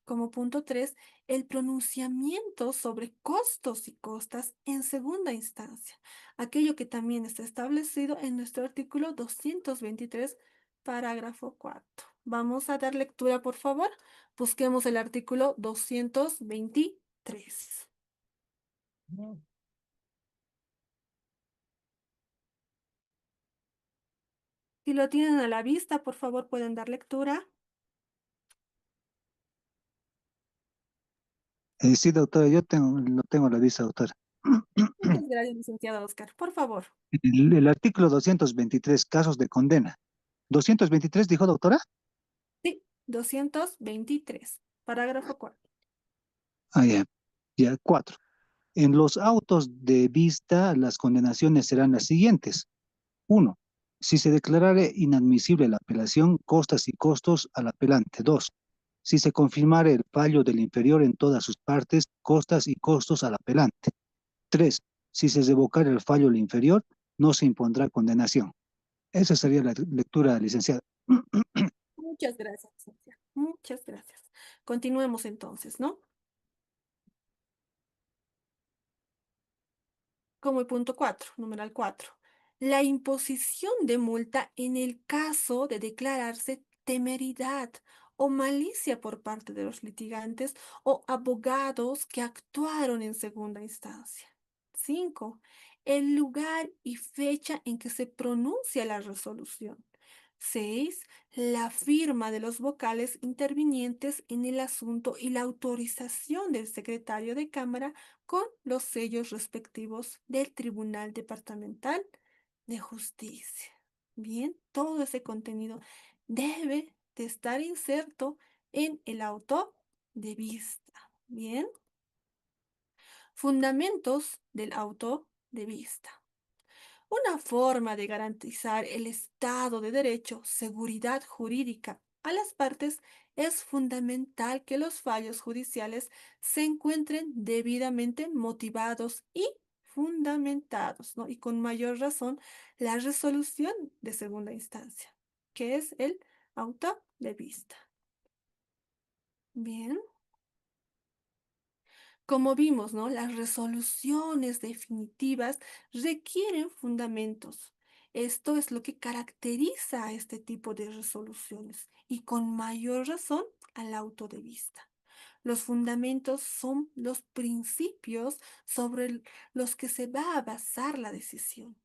Como punto 3, el pronunciamiento sobre costos y costas en segunda instancia, aquello que también está establecido en nuestro artículo 223, parágrafo 4. Vamos a dar lectura, por favor. Busquemos el artículo 223. Si lo tienen a la vista, por favor, pueden dar lectura. Sí, doctora, lo tengo a la vista, doctora. Muchas gracias, licenciado Oscar. Por favor. El artículo 223, casos de condena. ¿223 dijo, doctora? Sí, 223, parágrafo 4. Ah, ya. Ya, 4. En los autos de vista, las condenaciones serán las siguientes. 1. Si se declarare inadmisible la apelación, costas y costos al apelante. 2. Si se confirmare el fallo del inferior en todas sus partes, costas y costos al apelante. 3. Si se revocare el fallo del inferior, no se impondrá condenación. Esa sería la lectura, licenciada. Muchas gracias, licenciado. Muchas gracias. Continuemos entonces, ¿no? Como el punto 4, numeral 4. La imposición de multa en el caso de declararse temeridad o malicia por parte de los litigantes o abogados que actuaron en segunda instancia. 5. El lugar y fecha en que se pronuncia la resolución. 6. La firma de los vocales intervinientes en el asunto y la autorización del secretario de Cámara con los sellos respectivos del Tribunal Departamental de Justicia. Bien, todo ese contenido debe de estar inserto en el auto de vista. Bien, fundamentos del auto de vista. Una forma de garantizar el Estado de Derecho, seguridad jurídica a las partes, es fundamental que los fallos judiciales se encuentren debidamente motivados y fundamentados, ¿no? Y con mayor razón la resolución de segunda instancia, que es el auto de vista. Bien. Como vimos, ¿no? Las resoluciones definitivas requieren fundamentos. Esto es lo que caracteriza a este tipo de resoluciones y con mayor razón al auto de vista. Los fundamentos son los principios sobre los que se va a basar la decisión,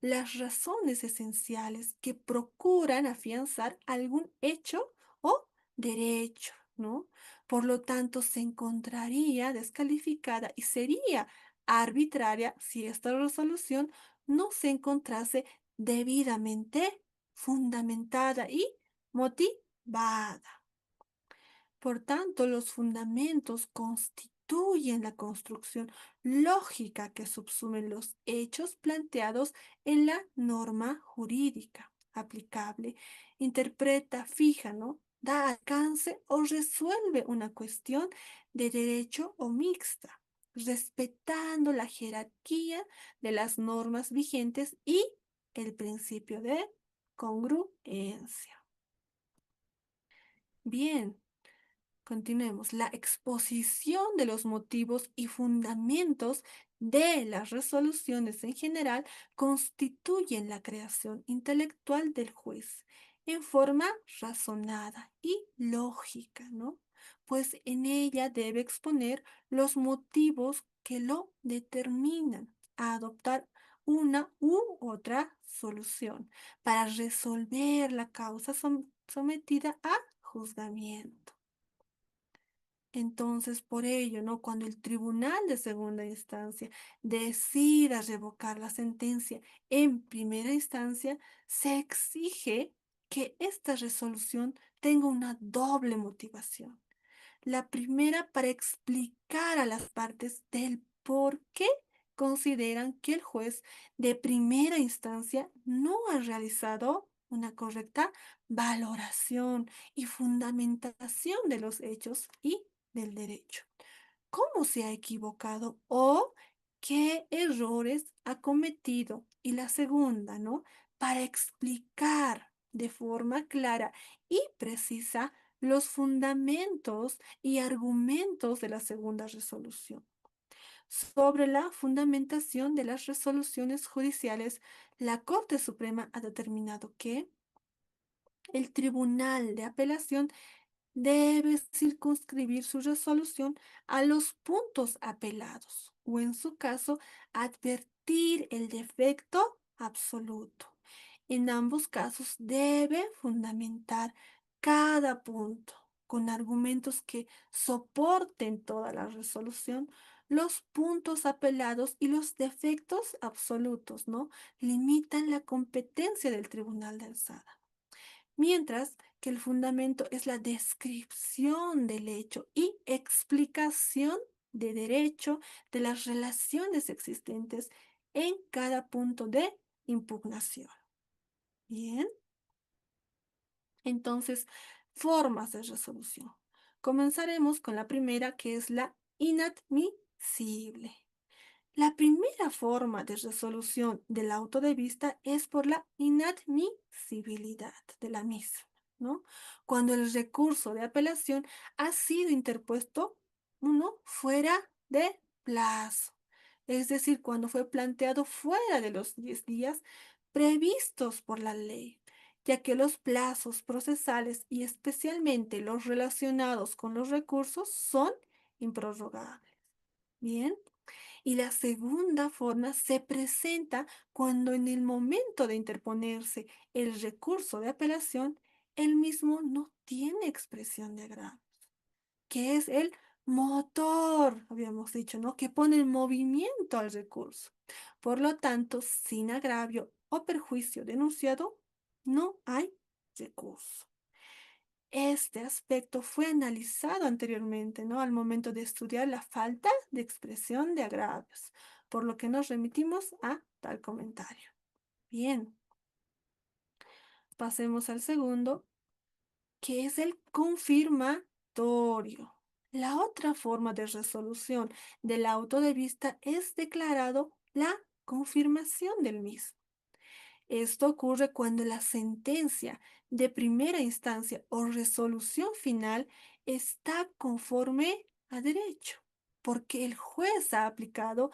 las razones esenciales que procuran afianzar algún hecho o derecho, ¿no? Por lo tanto, se encontraría descalificada y sería arbitraria si esta resolución no se encontrase debidamente fundamentada y motivada. Por tanto, los fundamentos constituyen la construcción lógica que subsumen los hechos planteados en la norma jurídica aplicable, interpreta, fija, ¿no? Da alcance o resuelve una cuestión de derecho o mixta, respetando la jerarquía de las normas vigentes y el principio de congruencia. Bien. Continuemos. La exposición de los motivos y fundamentos de las resoluciones en general constituyen la creación intelectual del juez en forma razonada y lógica, ¿no? Pues en ella debe exponer los motivos que lo determinan a adoptar una u otra solución para resolver la causa sometida a juzgamiento. Entonces, por ello, ¿no? Cuando el tribunal de segunda instancia decida revocar la sentencia en primera instancia, se exige que esta resolución tenga una doble motivación. La primera para explicar a las partes del por qué consideran que el juez de primera instancia no ha realizado una correcta valoración y fundamentación de los hechos y del derecho. ¿Cómo se ha equivocado o qué errores ha cometido? Y la segunda, ¿no? Para explicar de forma clara y precisa los fundamentos y argumentos de la segunda resolución. Sobre la fundamentación de las resoluciones judiciales, la Corte Suprema ha determinado que el Tribunal de Apelación debe circunscribir su resolución a los puntos apelados, o en su caso, advertir el defecto absoluto. En ambos casos debe fundamentar cada punto con argumentos que soporten toda la resolución, los puntos apelados y los defectos absolutos, ¿no? Limitan la competencia del tribunal de alzada. Mientras que el fundamento es la descripción del hecho y explicación de derecho de las relaciones existentes en cada punto de impugnación. Bien, entonces, formas de resolución. Comenzaremos con la primera, que es la inadmisible. La primera forma de resolución del auto de vista es por la inadmisibilidad de la misma, ¿no? Cuando el recurso de apelación ha sido interpuesto, uno, fuera de plazo, es decir, cuando fue planteado fuera de los 10 días previstos por la ley, ya que los plazos procesales y especialmente los relacionados con los recursos son improrrogables. Bien. Y la segunda forma se presenta cuando en el momento de interponerse el recurso de apelación, el mismo no tiene expresión de agravio, que es el motor, habíamos dicho, ¿no? Que pone en movimiento al recurso. Por lo tanto, sin agravio o perjuicio denunciado, no hay recurso. Este aspecto fue analizado anteriormente, ¿no? Al momento de estudiar la falta de expresión de agravios, por lo que nos remitimos a tal comentario. Bien, pasemos al segundo, que es el confirmatorio. La otra forma de resolución del auto de vista es declarado la confirmación del mismo. Esto ocurre cuando la sentencia de primera instancia o resolución final está conforme a derecho, porque el juez ha aplicado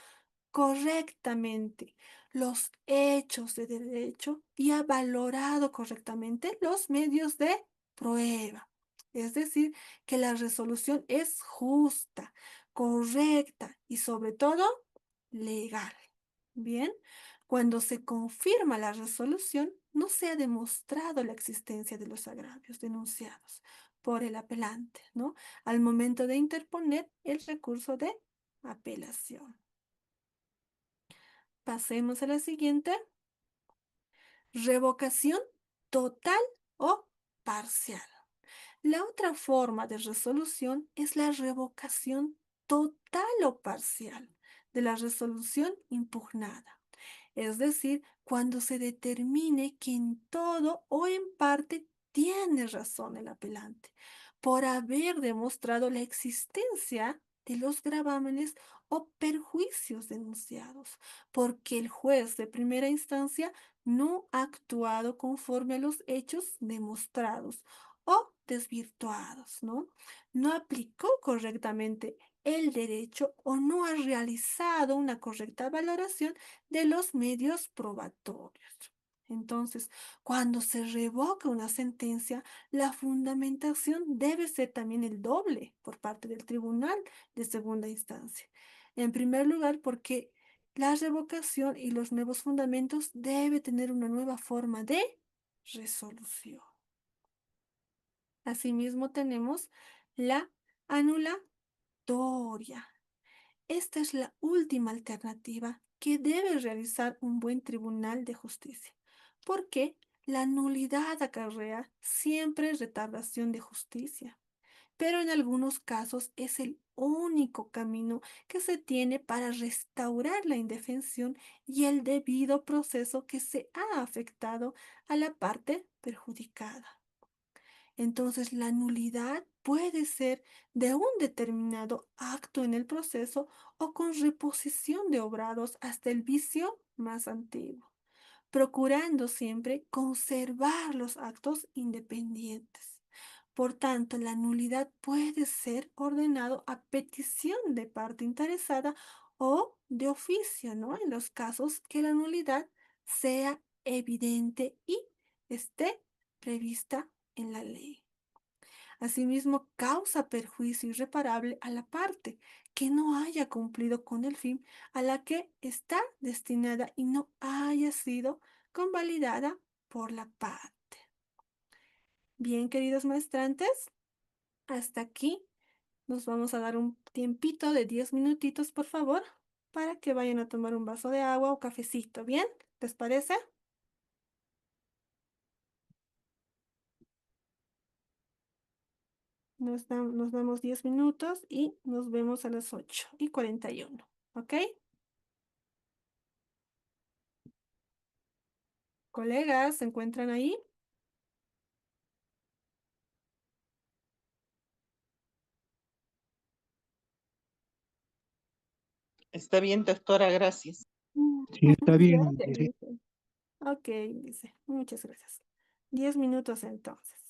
correctamente los hechos de derecho y ha valorado correctamente los medios de prueba. Es decir, que la resolución es justa, correcta y sobre todo legal. Bien, cuando se confirma la resolución, no se ha demostrado la existencia de los agravios denunciados por el apelante, ¿no? Al momento de interponer el recurso de apelación. Pasemos a la siguiente. Revocación total o parcial. La otra forma de resolución es la revocación total o parcial de la resolución impugnada. Es decir, cuando se determine que en todo o en parte tiene razón el apelante, por haber demostrado la existencia de los gravámenes o perjuicios denunciados, porque el juez de primera instancia no ha actuado conforme a los hechos demostrados o desvirtuados, ¿no? No aplicó correctamente el derecho o no ha realizado una correcta valoración de los medios probatorios. Entonces, cuando se revoca una sentencia, la fundamentación debe ser también el doble por parte del tribunal de segunda instancia. En primer lugar, porque la revocación y los nuevos fundamentos debe tener una nueva forma de resolución. Asimismo, tenemos la anulatoria. Esta es la última alternativa que debe realizar un buen tribunal de justicia, porque la nulidad acarrea siempre retardación de justicia, pero en algunos casos es el único camino que se tiene para restaurar la indefensión y el debido proceso que se ha afectado a la parte perjudicada. Entonces, la nulidad puede ser de un determinado acto en el proceso o con reposición de obrados hasta el vicio más antiguo, procurando siempre conservar los actos independientes. Por tanto, la nulidad puede ser ordenado a petición de parte interesada o de oficio, ¿no? En los casos que la nulidad sea evidente y esté prevista en la ley. Asimismo, causa perjuicio irreparable a la parte que no haya cumplido con el fin a la que está destinada y no haya sido convalidada por la parte. Bien, queridos maestrantes, hasta aquí nos vamos a dar un tiempito de 10 minutitos, por favor, para que vayan a tomar un vaso de agua o cafecito. ¿Bien? ¿Les parece? Nos damos 10 minutos y nos vemos a las 8:41. ¿Ok? Colegas, ¿se encuentran ahí? Está bien, doctora, gracias. Sí, está bien. Gracias, Sí. dice. Ok, dice. Muchas gracias. 10 minutos entonces.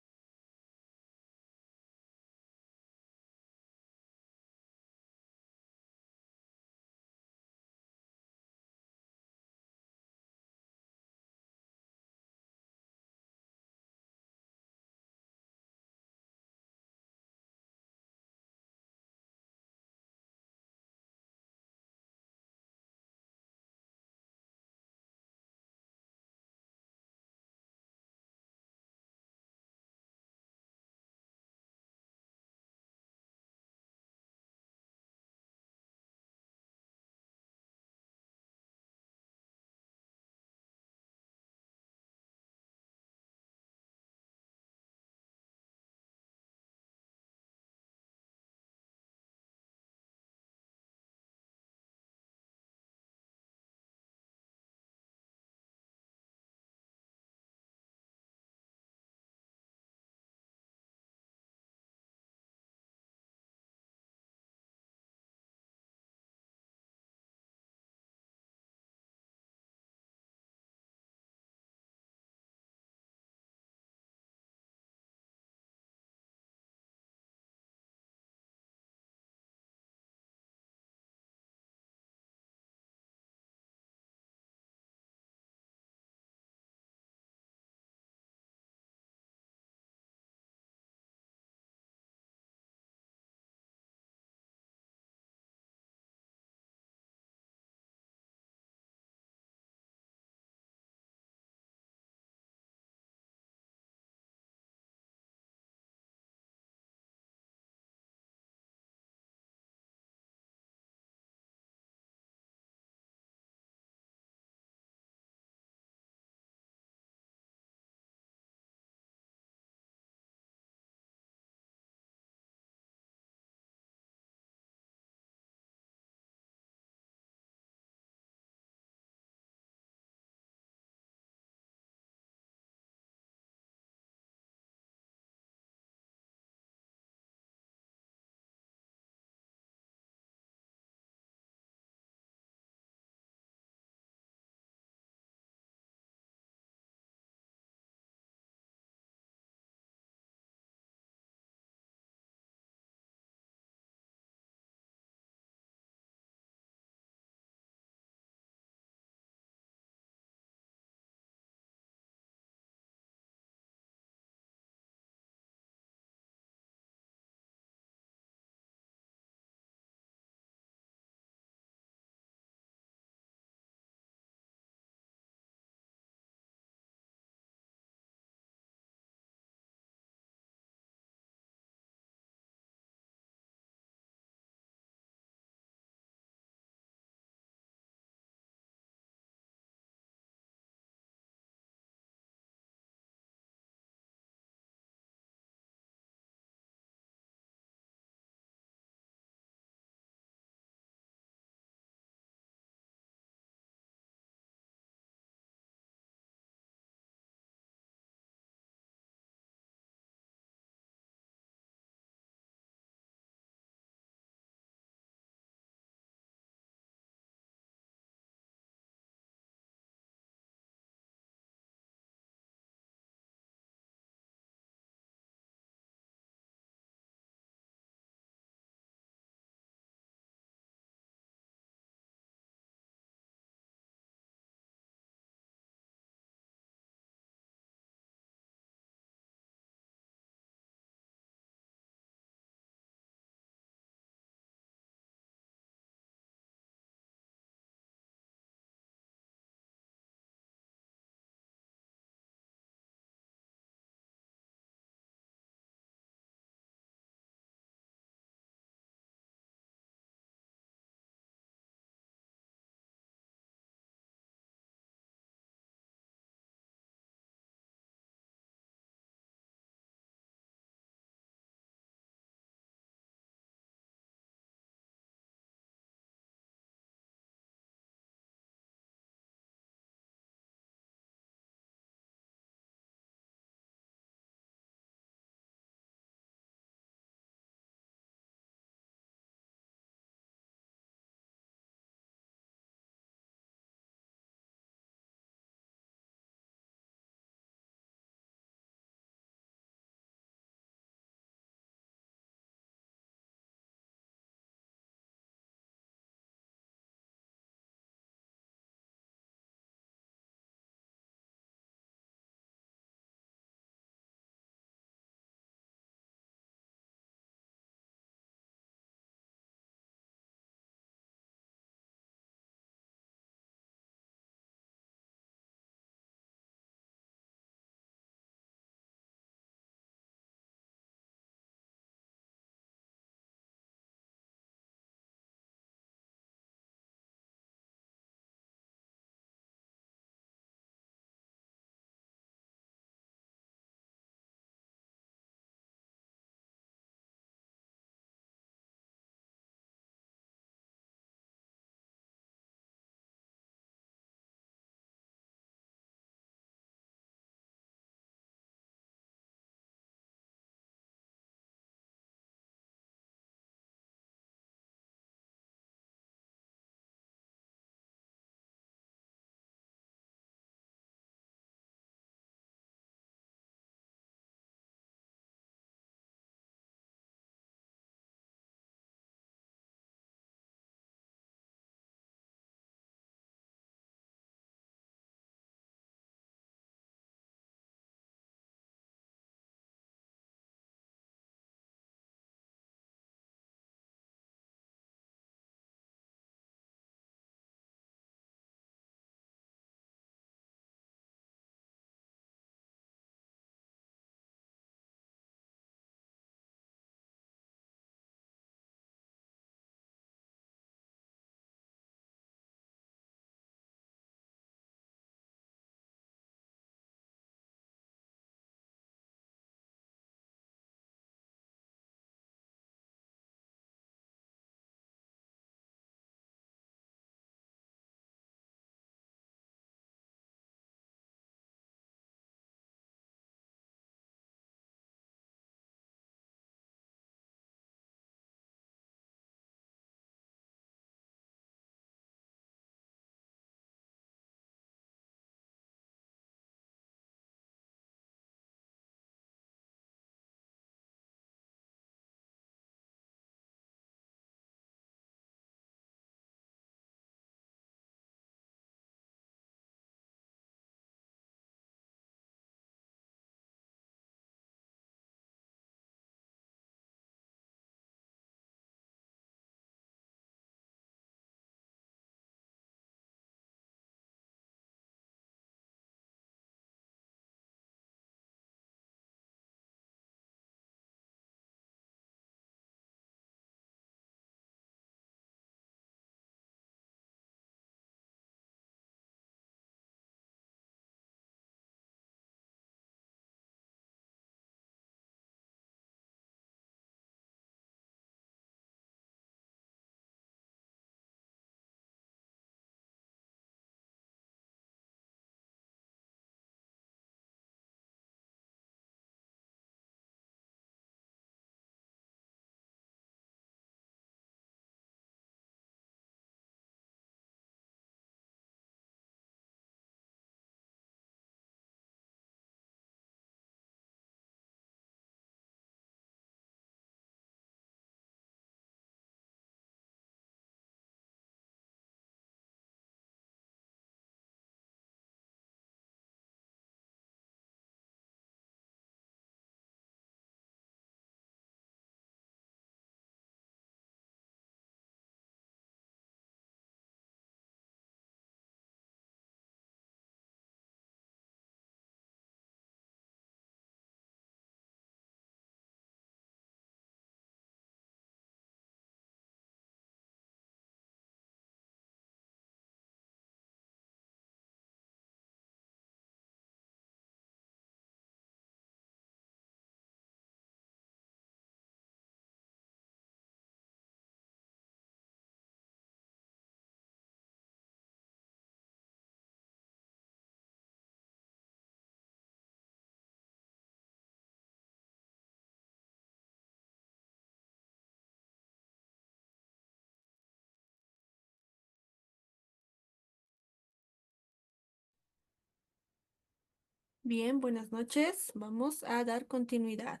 Bien, buenas noches. Vamos a dar continuidad.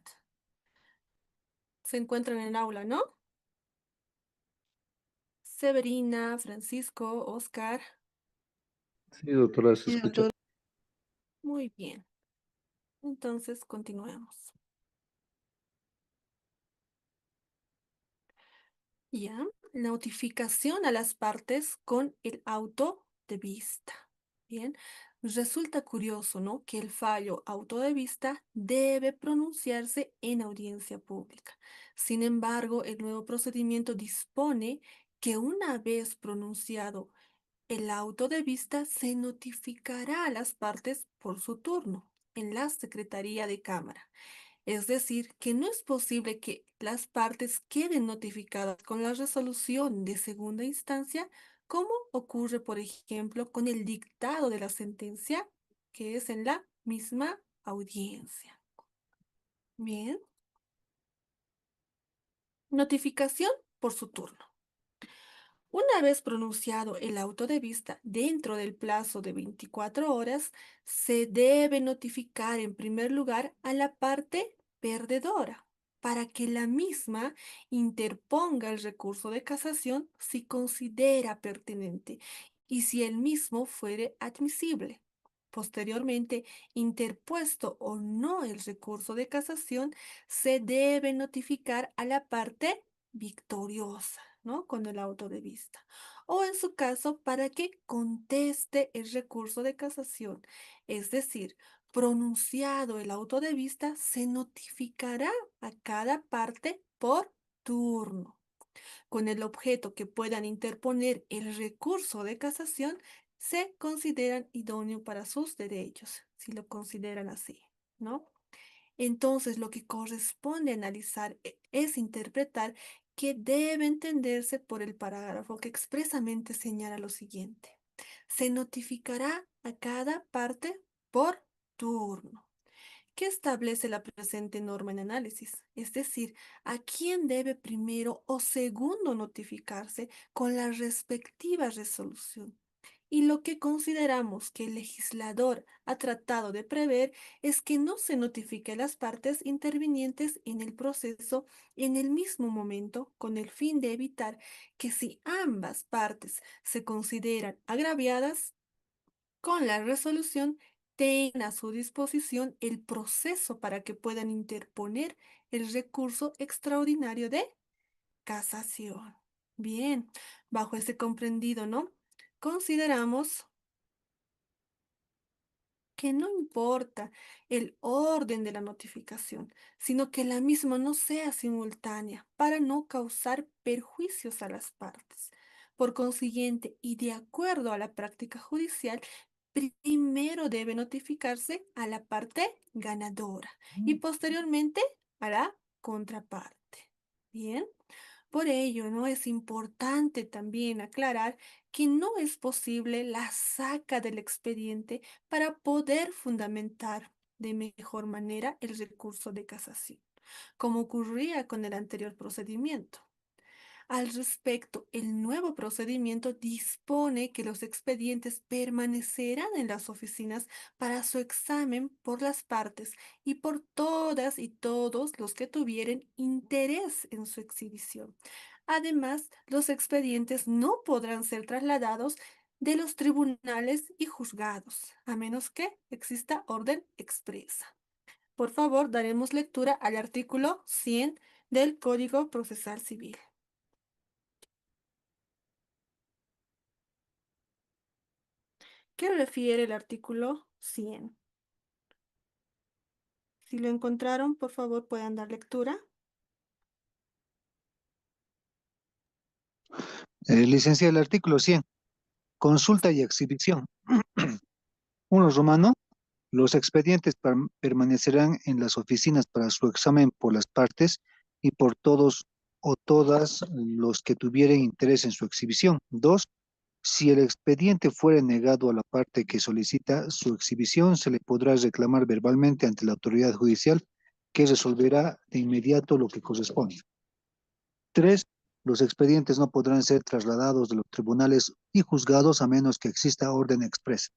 Se encuentran en el aula, ¿no? Severina, Francisco, Oscar. Sí, doctora, se Sí, escucha. doctora. Muy bien. Entonces, continuemos. Ya, notificación a las partes con el auto de vista. Bien, resulta curioso, ¿no? Que el fallo auto de vista debe pronunciarse en audiencia pública. Sin embargo, el nuevo procedimiento dispone que una vez pronunciado el auto de vista, se notificará a las partes por su turno en la Secretaría de Cámara. Es decir, que no es posible que las partes queden notificadas con la resolución de segunda instancia, como ocurre, por ejemplo, con el dictado de la sentencia, que es en la misma audiencia. Bien. Notificación por su turno. Una vez pronunciado el auto de vista dentro del plazo de 24 horas, se debe notificar en primer lugar a la parte perdedora para que la misma interponga el recurso de casación si considera pertinente y si el mismo fuere admisible. Posteriormente, interpuesto o no el recurso de casación, se debe notificar a la parte victoriosa, ¿no? Con el auto de vista. O en su caso, para que conteste el recurso de casación. Es decir, pronunciado el auto de vista, se notificará a cada parte por turno. Con el objeto que puedan interponer el recurso de casación, se consideran idóneo para sus derechos, si lo consideran así, ¿no? Entonces, lo que corresponde analizar es interpretar que debe entenderse por el parágrafo que expresamente señala lo siguiente. Se notificará a cada parte por turno. ¿Qué establece la presente norma en análisis? Es decir, a quién debe primero o segundo notificarse con la respectiva resolución. Y lo que consideramos que el legislador ha tratado de prever es que no se notifique a las partes intervinientes en el proceso en el mismo momento, con el fin de evitar que si ambas partes se consideran agraviadas, con la resolución tengan a su disposición el proceso para que puedan interponer el recurso extraordinario de casación. Bien, bajo ese comprendido, ¿no? Consideramos que no importa el orden de la notificación, sino que la misma no sea simultánea para no causar perjuicios a las partes. Por consiguiente, y de acuerdo a la práctica judicial, primero debe notificarse a la parte ganadora y posteriormente a la contraparte. Bien. Por ello, ¿no? Es importante también aclarar que no es posible la saca del expediente para poder fundamentar de mejor manera el recurso de casación, como ocurría con el anterior procedimiento. Al respecto, el nuevo procedimiento dispone que los expedientes permanecerán en las oficinas para su examen por las partes y por todas y todos los que tuvieran interés en su exhibición. Además, los expedientes no podrán ser trasladados de los tribunales y juzgados, a menos que exista orden expresa. Por favor, daremos lectura al artículo 100 del Código Procesal Civil. ¿Qué refiere el artículo 100? Si lo encontraron, por favor, puedan dar lectura. Licenciada, el artículo 100. Consulta y exhibición. 1 romano. Los expedientes permanecerán en las oficinas para su examen por las partes y por todos o todas los que tuvieren interés en su exhibición. 2. Si el expediente fuere negado a la parte que solicita su exhibición, se le podrá reclamar verbalmente ante la autoridad judicial, que resolverá de inmediato lo que corresponde. 3. Los expedientes no podrán ser trasladados de los tribunales y juzgados a menos que exista orden expresa.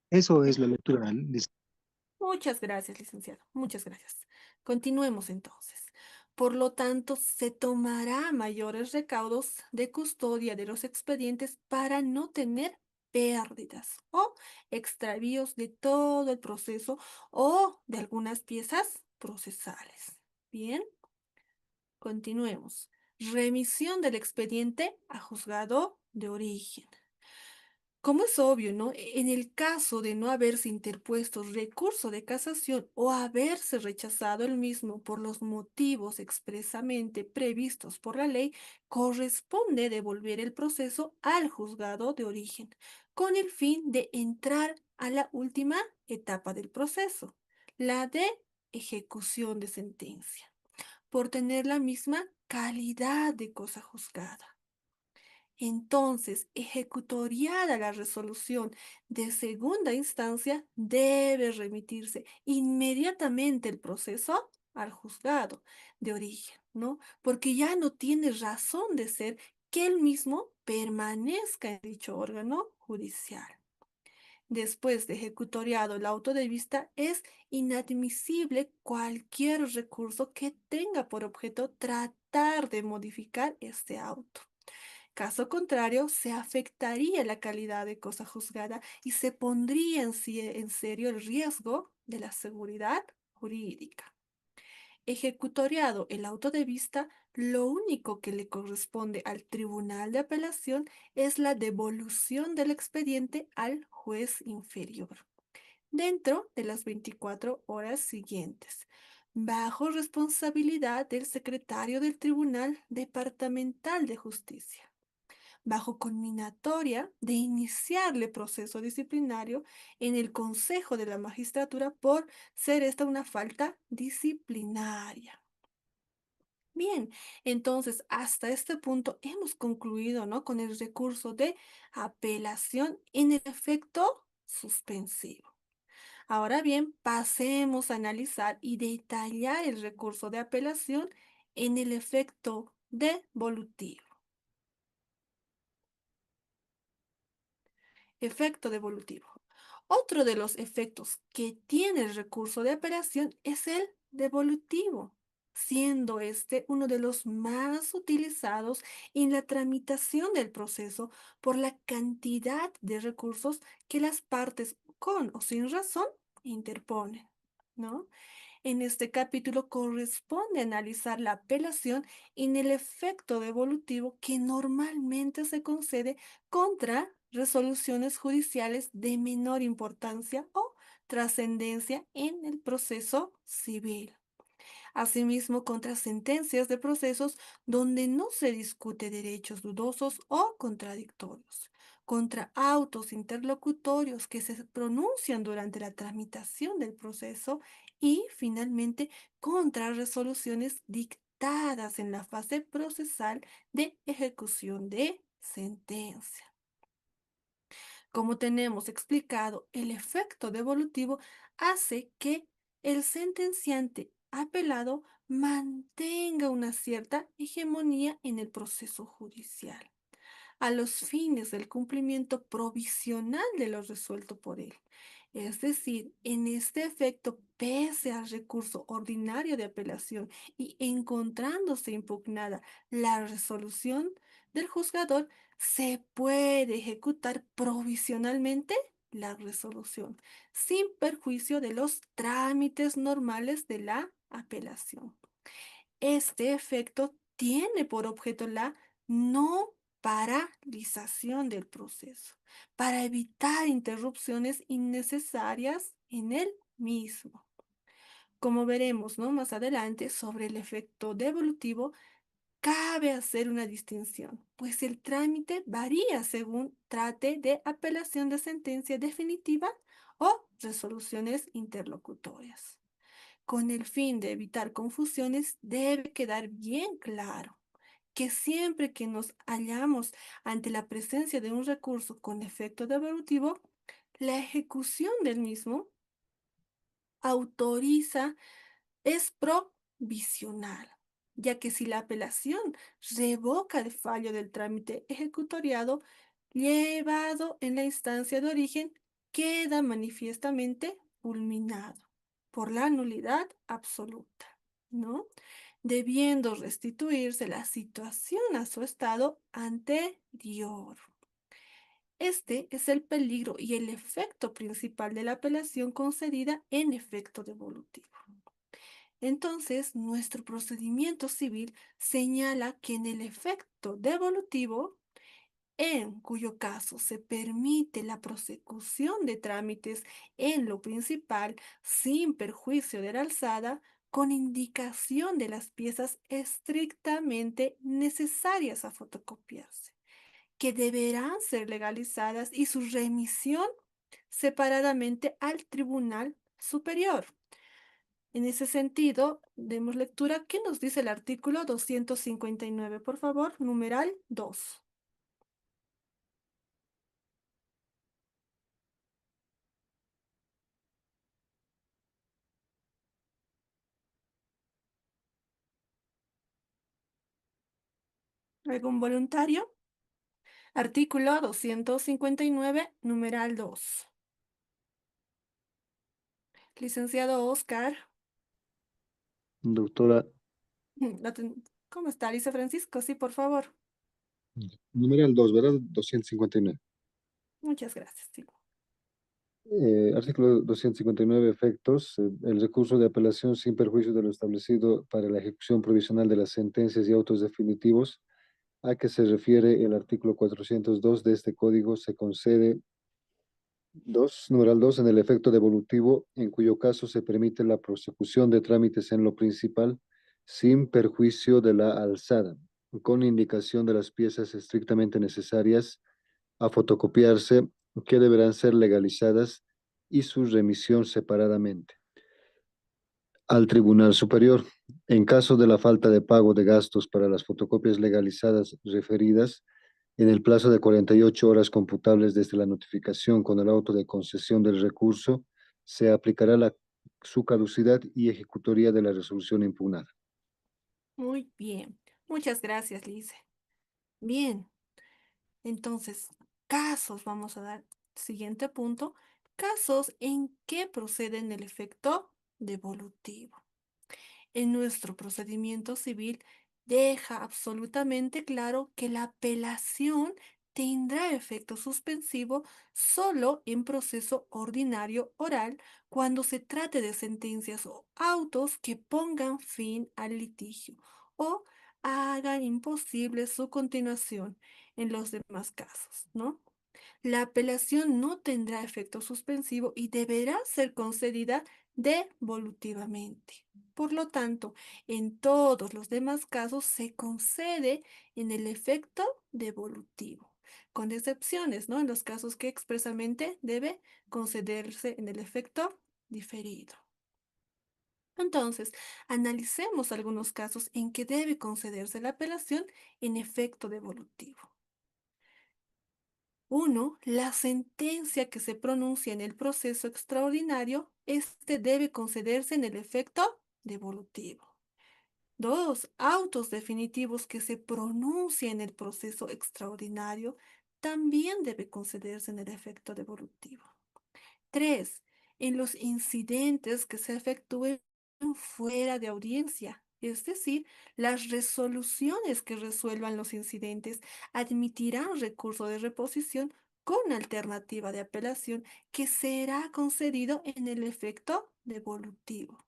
Eso es la lectura. Muchas gracias, licenciado. Muchas gracias. Continuemos entonces. Por lo tanto, se tomará mayores recaudos de custodia de los expedientes para no tener pérdidas o extravíos de todo el proceso o de algunas piezas procesales. Bien, continuemos. Remisión del expediente a juzgado de origen. Como es obvio, ¿no? En el caso de no haberse interpuesto recurso de casación o haberse rechazado el mismo por los motivos expresamente previstos por la ley, corresponde devolver el proceso al juzgado de origen, con el fin de entrar a la última etapa del proceso, la de ejecución de sentencia, por tener la misma calidad de cosa juzgada. Entonces, ejecutoriada la resolución de segunda instancia, debe remitirse inmediatamente el proceso al juzgado de origen, ¿no? Porque ya no tiene razón de ser que el mismo permanezca en dicho órgano judicial. Después de ejecutoriado el auto de vista, es inadmisible cualquier recurso que tenga por objeto tratar de modificar este auto. Caso contrario, se afectaría la calidad de cosa juzgada y se pondría en serio el riesgo de la seguridad jurídica. Ejecutoriado el auto de vista, lo único que le corresponde al Tribunal de Apelación es la devolución del expediente al juez inferior, dentro de las 24 horas siguientes, bajo responsabilidad del secretario del Tribunal Departamental de Justicia, bajo conminatoria de iniciarle proceso disciplinario en el Consejo de la Magistratura por ser esta una falta disciplinaria. Bien, entonces hasta este punto hemos concluido, ¿no? Con el recurso de apelación en el efecto suspensivo. Ahora bien, pasemos a analizar y detallar el recurso de apelación en el efecto devolutivo. Efecto devolutivo. Otro de los efectos que tiene el recurso de apelación es el devolutivo, siendo este uno de los más utilizados en la tramitación del proceso por la cantidad de recursos que las partes, con o sin razón, interponen, ¿no? En este capítulo corresponde analizar la apelación en el efecto devolutivo que normalmente se concede contra resoluciones judiciales de menor importancia o trascendencia en el proceso civil. Asimismo, contra sentencias de procesos donde no se discute derechos dudosos o contradictorios, contra autos interlocutorios que se pronuncian durante la tramitación del proceso y, finalmente, contra resoluciones dictadas en la fase procesal de ejecución de sentencia. Como tenemos explicado, el efecto devolutivo hace que el sentenciante apelado mantenga una cierta hegemonía en el proceso judicial, a los fines del cumplimiento provisional de lo resuelto por él. Es decir, en este efecto, pese al recurso ordinario de apelación y encontrándose impugnada la resolución del juzgador, se puede ejecutar provisionalmente la resolución, sin perjuicio de los trámites normales de la apelación. Este efecto tiene por objeto la no paralización del proceso, para evitar interrupciones innecesarias en el mismo. Como veremos, ¿no? Más adelante sobre el efecto devolutivo, cabe hacer una distinción, pues el trámite varía según trate de apelación de sentencia definitiva o resoluciones interlocutorias. Con el fin de evitar confusiones, debe quedar bien claro que siempre que nos hallamos ante la presencia de un recurso con efecto devolutivo, la ejecución del mismo autoriza es provisional, ya que si la apelación revoca el fallo del trámite ejecutoriado llevado en la instancia de origen, queda manifiestamente fulminado. por la nulidad absoluta, ¿no? Debiendo restituirse la situación a su estado anterior. Este es el peligro y el efecto principal de la apelación concedida en efecto devolutivo. Entonces, nuestro procedimiento civil señala que en el efecto devolutivo, en cuyo caso se permite la prosecución de trámites en lo principal sin perjuicio de la alzada, con indicación de las piezas estrictamente necesarias a fotocopiarse, que deberán ser legalizadas y su remisión separadamente al Tribunal Superior. En ese sentido, demos lectura. ¿Qué nos dice el artículo 259? Por favor, numeral 2. ¿Algún voluntario? Artículo 259, numeral 2. Licenciado Oscar. Doctora, ¿Cómo está, Alicia Francisco? Sí, por favor. numeral 2, ¿verdad? 259. Muchas gracias. Sí. Artículo 259, efectos. El recurso de apelación sin perjuicio de lo establecido para la ejecución provisional de las sentencias y autos definitivos a que se refiere el artículo 402 de este código se concede numeral 2 en el efecto devolutivo, en cuyo caso se permite la prosecución de trámites en lo principal sin perjuicio de la alzada, con indicación de las piezas estrictamente necesarias a fotocopiarse que deberán ser legalizadas y su remisión separadamente al Tribunal Superior. En caso de la falta de pago de gastos para las fotocopias legalizadas referidas, en el plazo de 48 horas computables desde la notificación con el auto de concesión del recurso, se aplicará su caducidad y ejecutoría de la resolución impugnada. Muy bien. Muchas gracias, Lice. Bien. Entonces, casos, vamos a dar siguiente punto. Casos en que proceden el efecto devolutivo. En nuestro procedimiento civil deja absolutamente claro que la apelación tendrá efecto suspensivo solo en proceso ordinario oral cuando se trate de sentencias o autos que pongan fin al litigio o hagan imposible su continuación en los demás casos, ¿no? La apelación no tendrá efecto suspensivo y deberá ser concedida devolutivamente. Por lo tanto, en todos los demás casos se concede en el efecto devolutivo, con excepciones, ¿no? En los casos que expresamente debe concederse en el efecto diferido. Entonces, analicemos algunos casos en que debe concederse la apelación en efecto devolutivo. 1. La sentencia que se pronuncia en el proceso extraordinario, este debe concederse en el efecto devolutivo. 2. Autos definitivos que se pronuncia en el proceso extraordinario, también debe concederse en el efecto devolutivo. 3. En los incidentes que se efectúen fuera de audiencia, es decir, las resoluciones que resuelvan los incidentes admitirán recurso de reposición con alternativa de apelación que será concedido en el efecto devolutivo.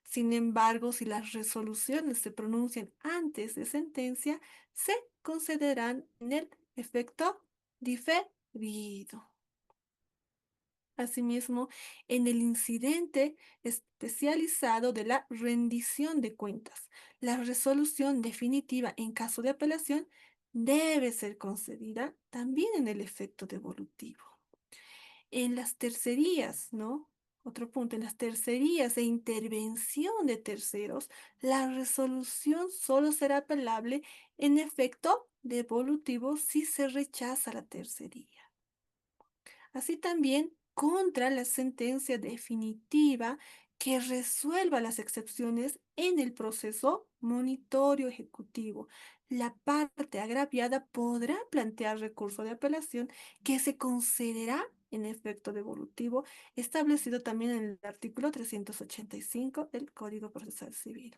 Sin embargo, si las resoluciones se pronuncian antes de sentencia, se concederán en el efecto diferido. Asimismo, en el incidente especializado de la rendición de cuentas, la resolución definitiva en caso de apelación debe ser concedida también en el efecto devolutivo. En las tercerías, ¿no? Otro punto, en las tercerías e intervención de terceros, la resolución solo será apelable en efecto devolutivo si se rechaza la tercería. Así también contra la sentencia definitiva que resuelva las excepciones en el proceso monitorio ejecutivo. La parte agraviada podrá plantear recurso de apelación que se concederá en efecto devolutivo, establecido también en el artículo 385 del Código Procesal Civil.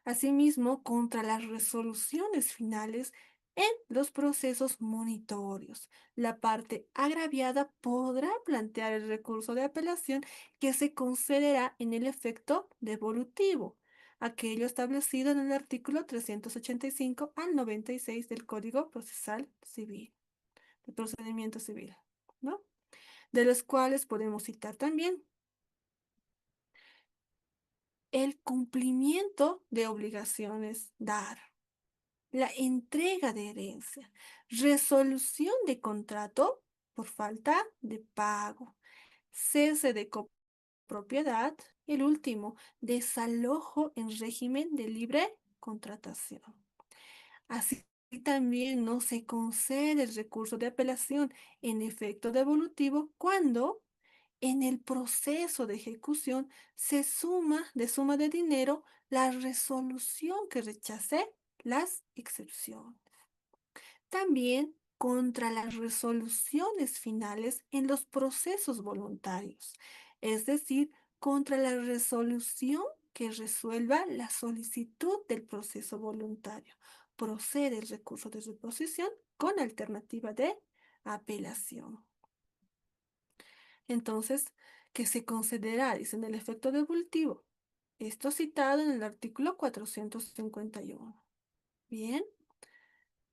Asimismo, contra las resoluciones finales en los procesos monitorios. La parte agraviada podrá plantear el recurso de apelación que se concederá en el efecto devolutivo, aquello establecido en el artículo 385 al 96 del Código Procesal Civil, del procedimiento civil, ¿no? De los cuales podemos citar también el cumplimiento de obligaciones dar, la entrega de herencia, resolución de contrato por falta de pago, cese de copropiedad, el último, desalojo en régimen de libre contratación. Así también no se concede el recurso de apelación en efecto devolutivo cuando en el proceso de ejecución se suma de dinero la resolución que rechace las excepciones. También contra las resoluciones finales en los procesos voluntarios, es decir, contra la resolución que resuelva la solicitud del proceso voluntario. Procede el recurso de reposición con alternativa de apelación. Entonces, que se concederá, dicen el efecto devolutivo. Esto citado en el artículo 451. Bien,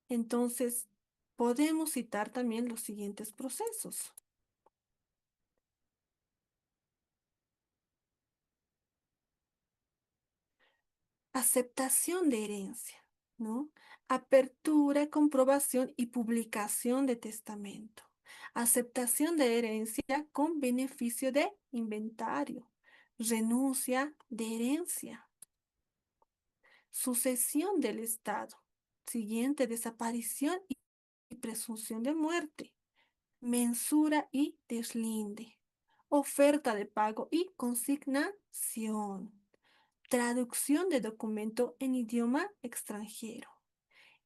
entonces podemos citar también los siguientes procesos. Aceptación de herencia, ¿no? Apertura, comprobación y publicación de testamento. Aceptación de herencia con beneficio de inventario. Renuncia de herencia. Sucesión del Estado. Siguiente, desaparición y presunción de muerte. Mensura y deslinde. Oferta de pago y consignación. Traducción de documento en idioma extranjero.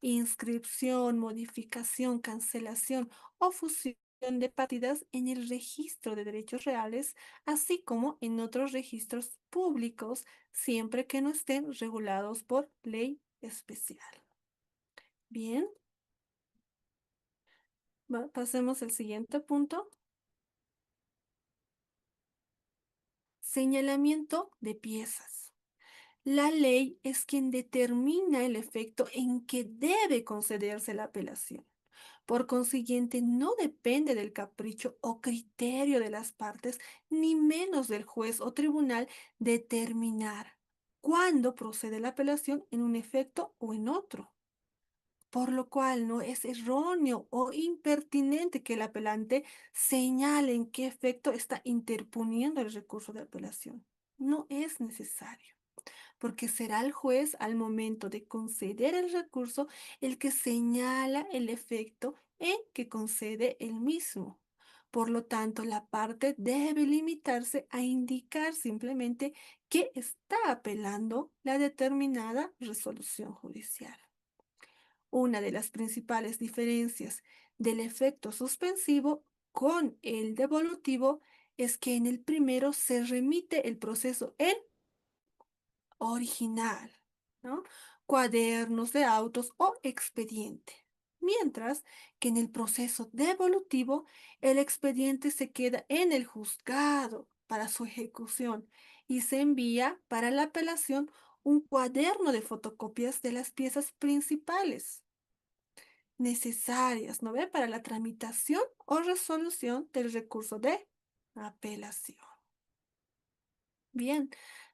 Inscripción, modificación, cancelación o fusión de partidas en el registro de derechos reales, así como en otros registros públicos, siempre que no estén regulados por ley especial. Bien. Pasemos al siguiente punto. Señalamiento de piezas. La ley es quien determina el efecto en que debe concederse la apelación. Por consiguiente, no depende del capricho o criterio de las partes, ni menos del juez o tribunal determinar cuándo procede la apelación en un efecto o en otro. Por lo cual no es erróneo o impertinente que el apelante señale en qué efecto está interponiendo el recurso de apelación. No es necesario, porque será el juez al momento de conceder el recurso el que señala el efecto en que concede el mismo. Por lo tanto, la parte debe limitarse a indicar simplemente que está apelando la determinada resolución judicial. Una de las principales diferencias del efecto suspensivo con el devolutivo es que en el primero se remite el proceso en original, ¿no? Cuadernos de autos o expediente. Mientras que en el proceso devolutivo el expediente se queda en el juzgado para su ejecución y se envía para la apelación un cuaderno de fotocopias de las piezas principales necesarias, ¿no ve? Para la tramitación o resolución del recurso de apelación. Bien,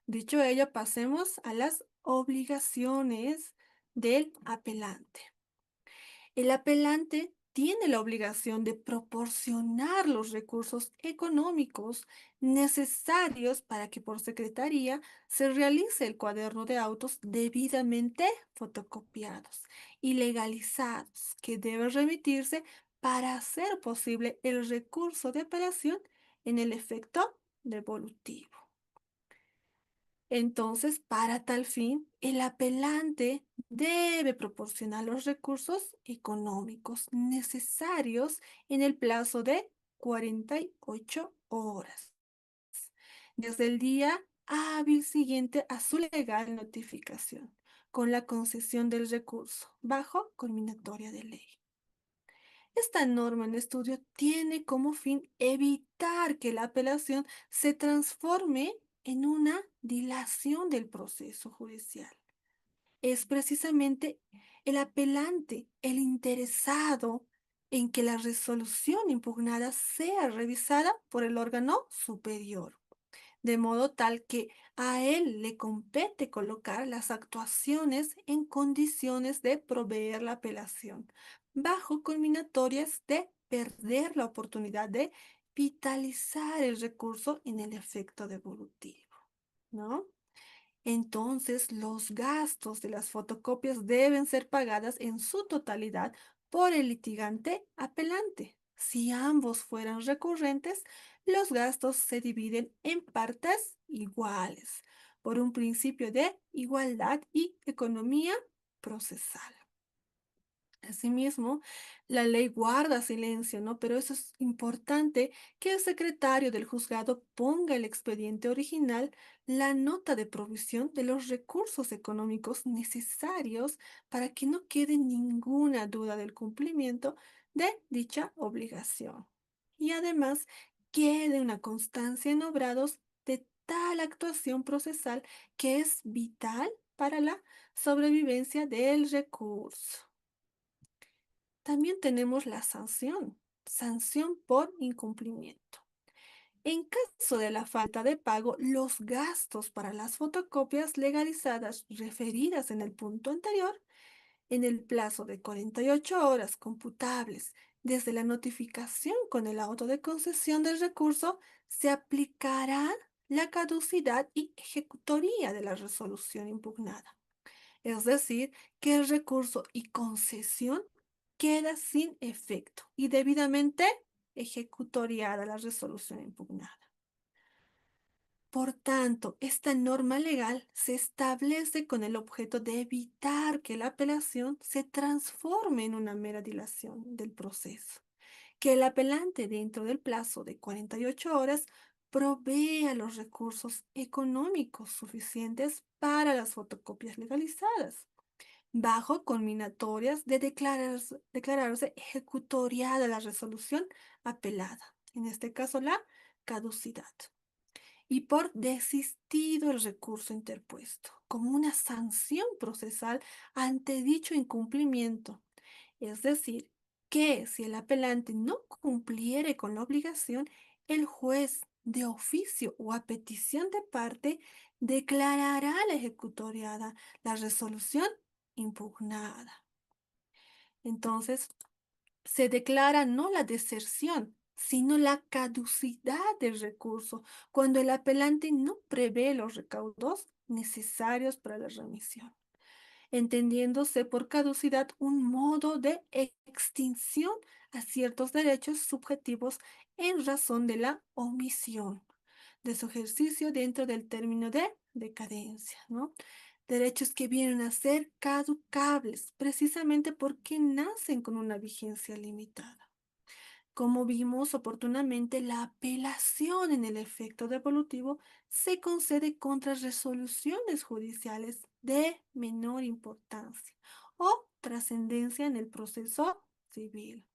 dicho ello, pasemos a las obligaciones del apelante. El apelante tiene la obligación de proporcionar los recursos económicos necesarios para que por secretaría se realice el cuaderno de autos debidamente fotocopiados y legalizados, que debe remitirse para hacer posible el recurso de apelación en el efecto devolutivo. Entonces, para tal fin, el apelante debe proporcionar los recursos económicos necesarios en el plazo de 48 horas, desde el día hábil siguiente a su legal notificación, con la concesión del recurso, bajo conminatoria de ley. Esta norma en estudio tiene como fin evitar que la apelación se transforme en una dilación del proceso judicial. Es precisamente el apelante, el interesado en que la resolución impugnada sea revisada por el órgano superior, de modo tal que a él le compete colocar las actuaciones en condiciones de proveer la apelación, bajo culminatorias de perder la oportunidad de vitalizar el recurso en el efecto devolutivo, ¿no? Entonces, los gastos de las fotocopias deben ser pagadas en su totalidad por el litigante apelante. Si ambos fueran recurrentes, los gastos se dividen en partes iguales, por un principio de igualdad y economía procesal. Asimismo, la ley guarda silencio, ¿no? Pero eso es importante que el secretario del juzgado ponga el expediente original la nota de provisión de los recursos económicos necesarios para que no quede ninguna duda del cumplimiento de dicha obligación. Y además, quede una constancia en obrados de tal actuación procesal que es vital para la sobrevivencia del recurso. También tenemos la sanción por incumplimiento. En caso de la falta de pago, los gastos para las fotocopias legalizadas referidas en el punto anterior, en el plazo de 48 horas computables desde la notificación con el auto de concesión del recurso, se aplicará la caducidad y ejecutoría de la resolución impugnada. Es decir, que el recurso y concesión queda sin efecto y debidamente ejecutoriada la resolución impugnada. Por tanto, esta norma legal se establece con el objeto de evitar que la apelación se transforme en una mera dilación del proceso, que el apelante dentro del plazo de 48 horas provea los recursos económicos suficientes para las fotocopias legalizadas, bajo conminatorias de declararse ejecutoriada la resolución apelada, en este caso la caducidad, y por desistido el recurso interpuesto, como una sanción procesal ante dicho incumplimiento. Es decir, que si el apelante no cumpliere con la obligación, el juez de oficio o a petición de parte declarará la ejecutoriada la resolución impugnada. Entonces, se declara no la deserción, sino la caducidad del recurso, cuando el apelante no prevé los recaudos necesarios para la remisión, entendiéndose por caducidad un modo de extinción a ciertos derechos subjetivos en razón de la omisión de su ejercicio dentro del término de decadencia, ¿no? Derechos que vienen a ser caducables precisamente porque nacen con una vigencia limitada. Como vimos oportunamente, la apelación en el efecto devolutivo se concede contra resoluciones judiciales de menor importancia o trascendencia en el proceso civil.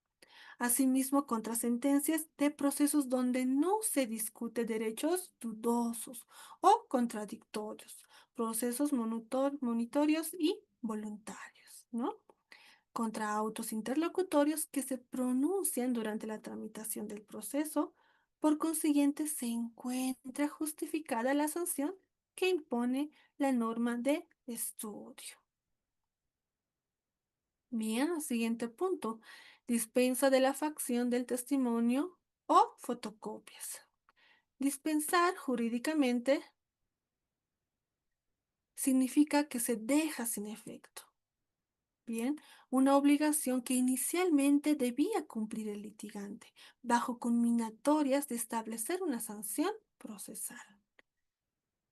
Asimismo, contra sentencias de procesos donde no se discute derechos dudosos o contradictorios, procesos monitorios y voluntarios, ¿no? Contra autos interlocutorios que se pronuncian durante la tramitación del proceso. Por consiguiente, se encuentra justificada la sanción que impone la norma de estudio. Bien, siguiente punto. Dispensa de la facción del testimonio o fotocopias. Dispensar jurídicamente significa que se deja sin efecto. Bien, una obligación que inicialmente debía cumplir el litigante, bajo conminatorias de establecer una sanción procesal.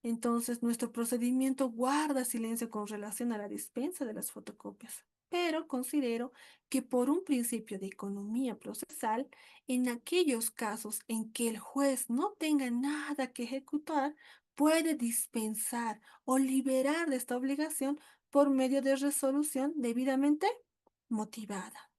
Entonces, nuestro procedimiento guarda silencio con relación a la dispensa de las fotocopias. pero considero que por un principio de economía procesal, en aquellos casos en que el juez no tenga nada que ejecutar, puede dispensar o liberar de esta obligación por medio de resolución debidamente motivada.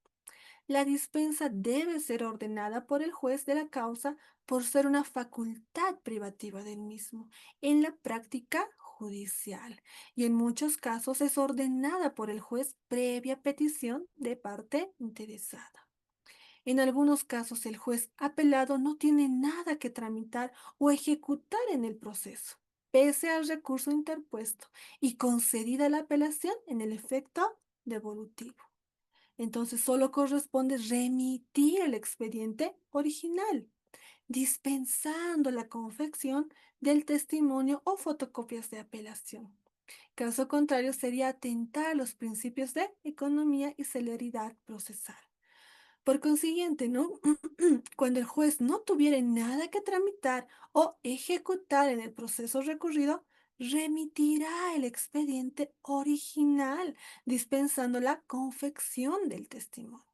La dispensa debe ser ordenada por el juez de la causa por ser una facultad privativa del mismo en la práctica judicial y en muchos casos es ordenada por el juez previa petición de parte interesada. En algunos casos el juez apelado no tiene nada que tramitar o ejecutar en el proceso, pese al recurso interpuesto y concedida la apelación en el efecto devolutivo. Entonces solo corresponde remitir el expediente original, dispensando la confección del testimonio o fotocopias de apelación. Caso contrario, sería atentar los principios de economía y celeridad procesal. Por consiguiente, ¿no? Cuando el juez no tuviera nada que tramitar o ejecutar en el proceso recurrido, remitirá el expediente original, dispensando la confección del testimonio.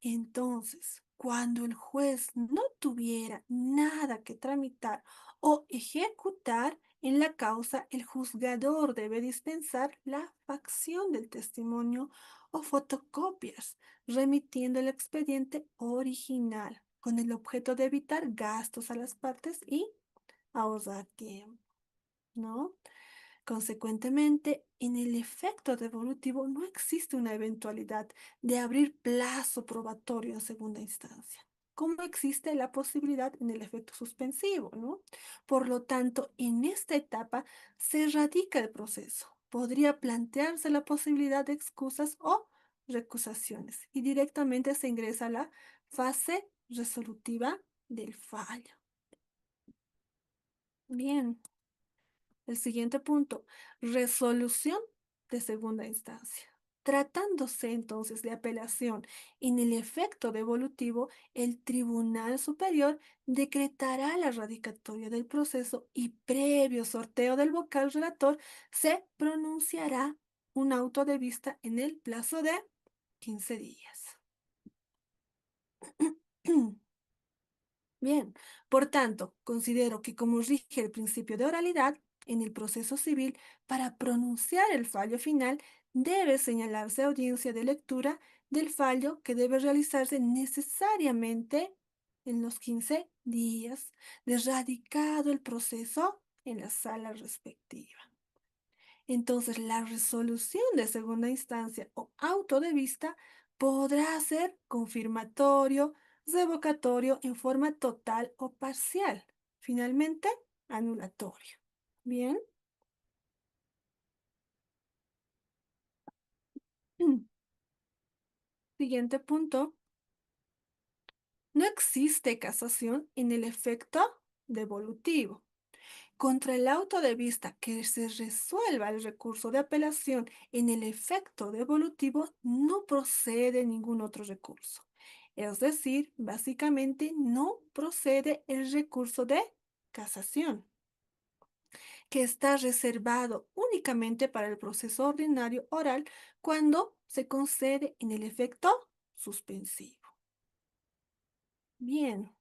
Entonces, cuando el juez no tuviera nada que tramitar o ejecutar en la causa, el juzgador debe dispensar la facción del testimonio o fotocopias, remitiendo el expediente original con el objeto de evitar gastos a las partes y ahorrar tiempo, ¿no? Consecuentemente, en el efecto devolutivo no existe una eventualidad de abrir plazo probatorio en segunda instancia, como existe la posibilidad en el efecto suspensivo, ¿no? Por lo tanto, en esta etapa se radica el proceso. Podría plantearse la posibilidad de excusas o recusaciones y directamente se ingresa a la fase resolutiva del fallo. Bien. El siguiente punto, resolución de segunda instancia. Tratándose entonces de apelación en el efecto devolutivo, el Tribunal Superior decretará la radicatoria del proceso y previo sorteo del vocal relator se pronunciará un auto de vista en el plazo de 15 días. Bien, por tanto, considero que como rige el principio de oralidad en el proceso civil, para pronunciar el fallo final debe señalarse audiencia de lectura del fallo que debe realizarse necesariamente en los 15 días de radicado el proceso en la sala respectiva. Entonces, la resolución de segunda instancia o auto de vista podrá ser confirmatorio, revocatorio en forma total o parcial. Finalmente, anulatorio. Bien. Siguiente punto. No existe casación en el efecto devolutivo. Contra el auto de vista que se resuelva el recurso de apelación en el efecto devolutivo, no procede ningún otro recurso. Es decir, básicamente no procede el recurso de casación, que está reservado únicamente para el proceso ordinario oral cuando se concede en el efecto suspensivo. Bien.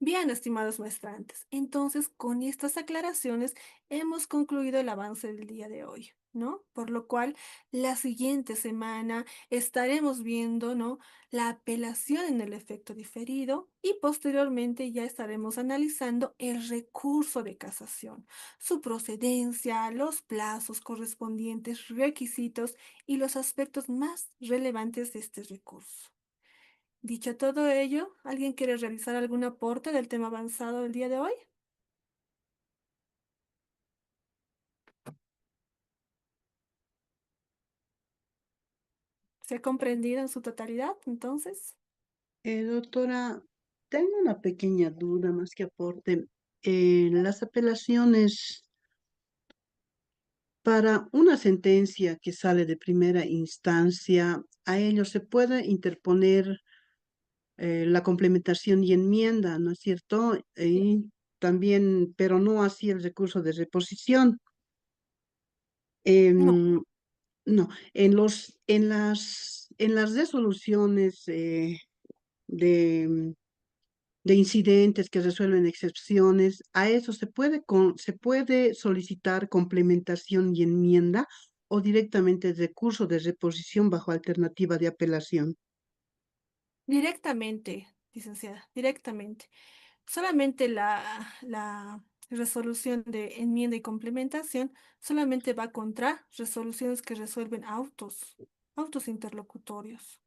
Bien, estimados muestrantes, entonces con estas aclaraciones hemos concluido el avance del día de hoy, ¿no? Por lo cual la siguiente semana estaremos viendo, ¿no?, la apelación en el efecto diferido y posteriormente ya estaremos analizando el recurso de casación, su procedencia, los plazos correspondientes, requisitos y los aspectos más relevantes de este recurso. Dicho todo ello, ¿alguien quiere realizar algún aporte del tema avanzado del día de hoy? ¿Se ha comprendido en su totalidad, entonces? Doctora, tengo una pequeña duda más que aporte. Las apelaciones para una sentencia que sale de primera instancia, a ello se puede interponer la complementación y enmienda, ¿no es cierto? Y también, pero no así el recurso de reposición. No. Em, No, en las resoluciones de, de incidentes que resuelven excepciones, a eso se puede solicitar complementación y enmienda o directamente recurso de reposición bajo alternativa de apelación. Directamente, licenciada, directamente. Solamente la resolución de enmienda y complementación solamente va contra resoluciones que resuelven autos interlocutorios.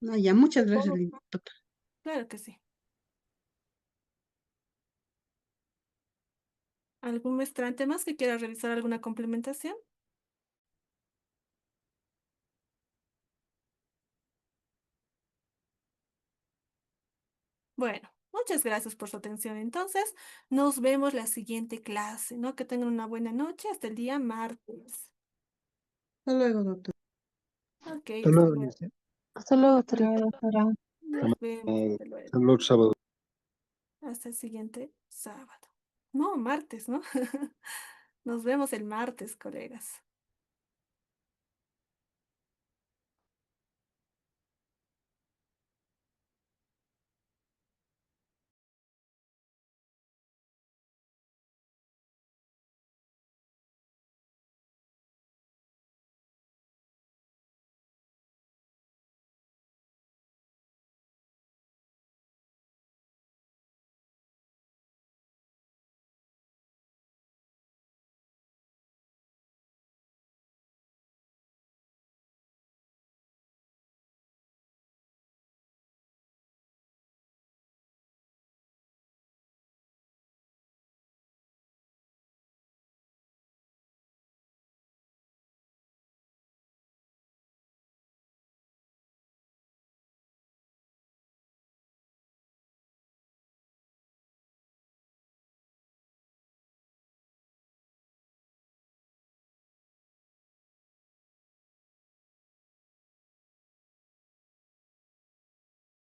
Ah, ya, muchas gracias, Todo. doctora. Claro que sí. ¿Algún maestrante más que quiera realizar alguna complementación? Bueno, muchas gracias por su atención. Entonces, nos vemos la siguiente clase, ¿no? Que tengan una buena noche hasta el día martes. Hasta luego, doctor. Ok, Hasta hasta luego, luego. Alicia. Hasta luego, doctora. Nos vemos, hasta luego. Hasta el otro sábado. Hasta el siguiente sábado. No, martes, ¿no? Nos vemos el martes, colegas.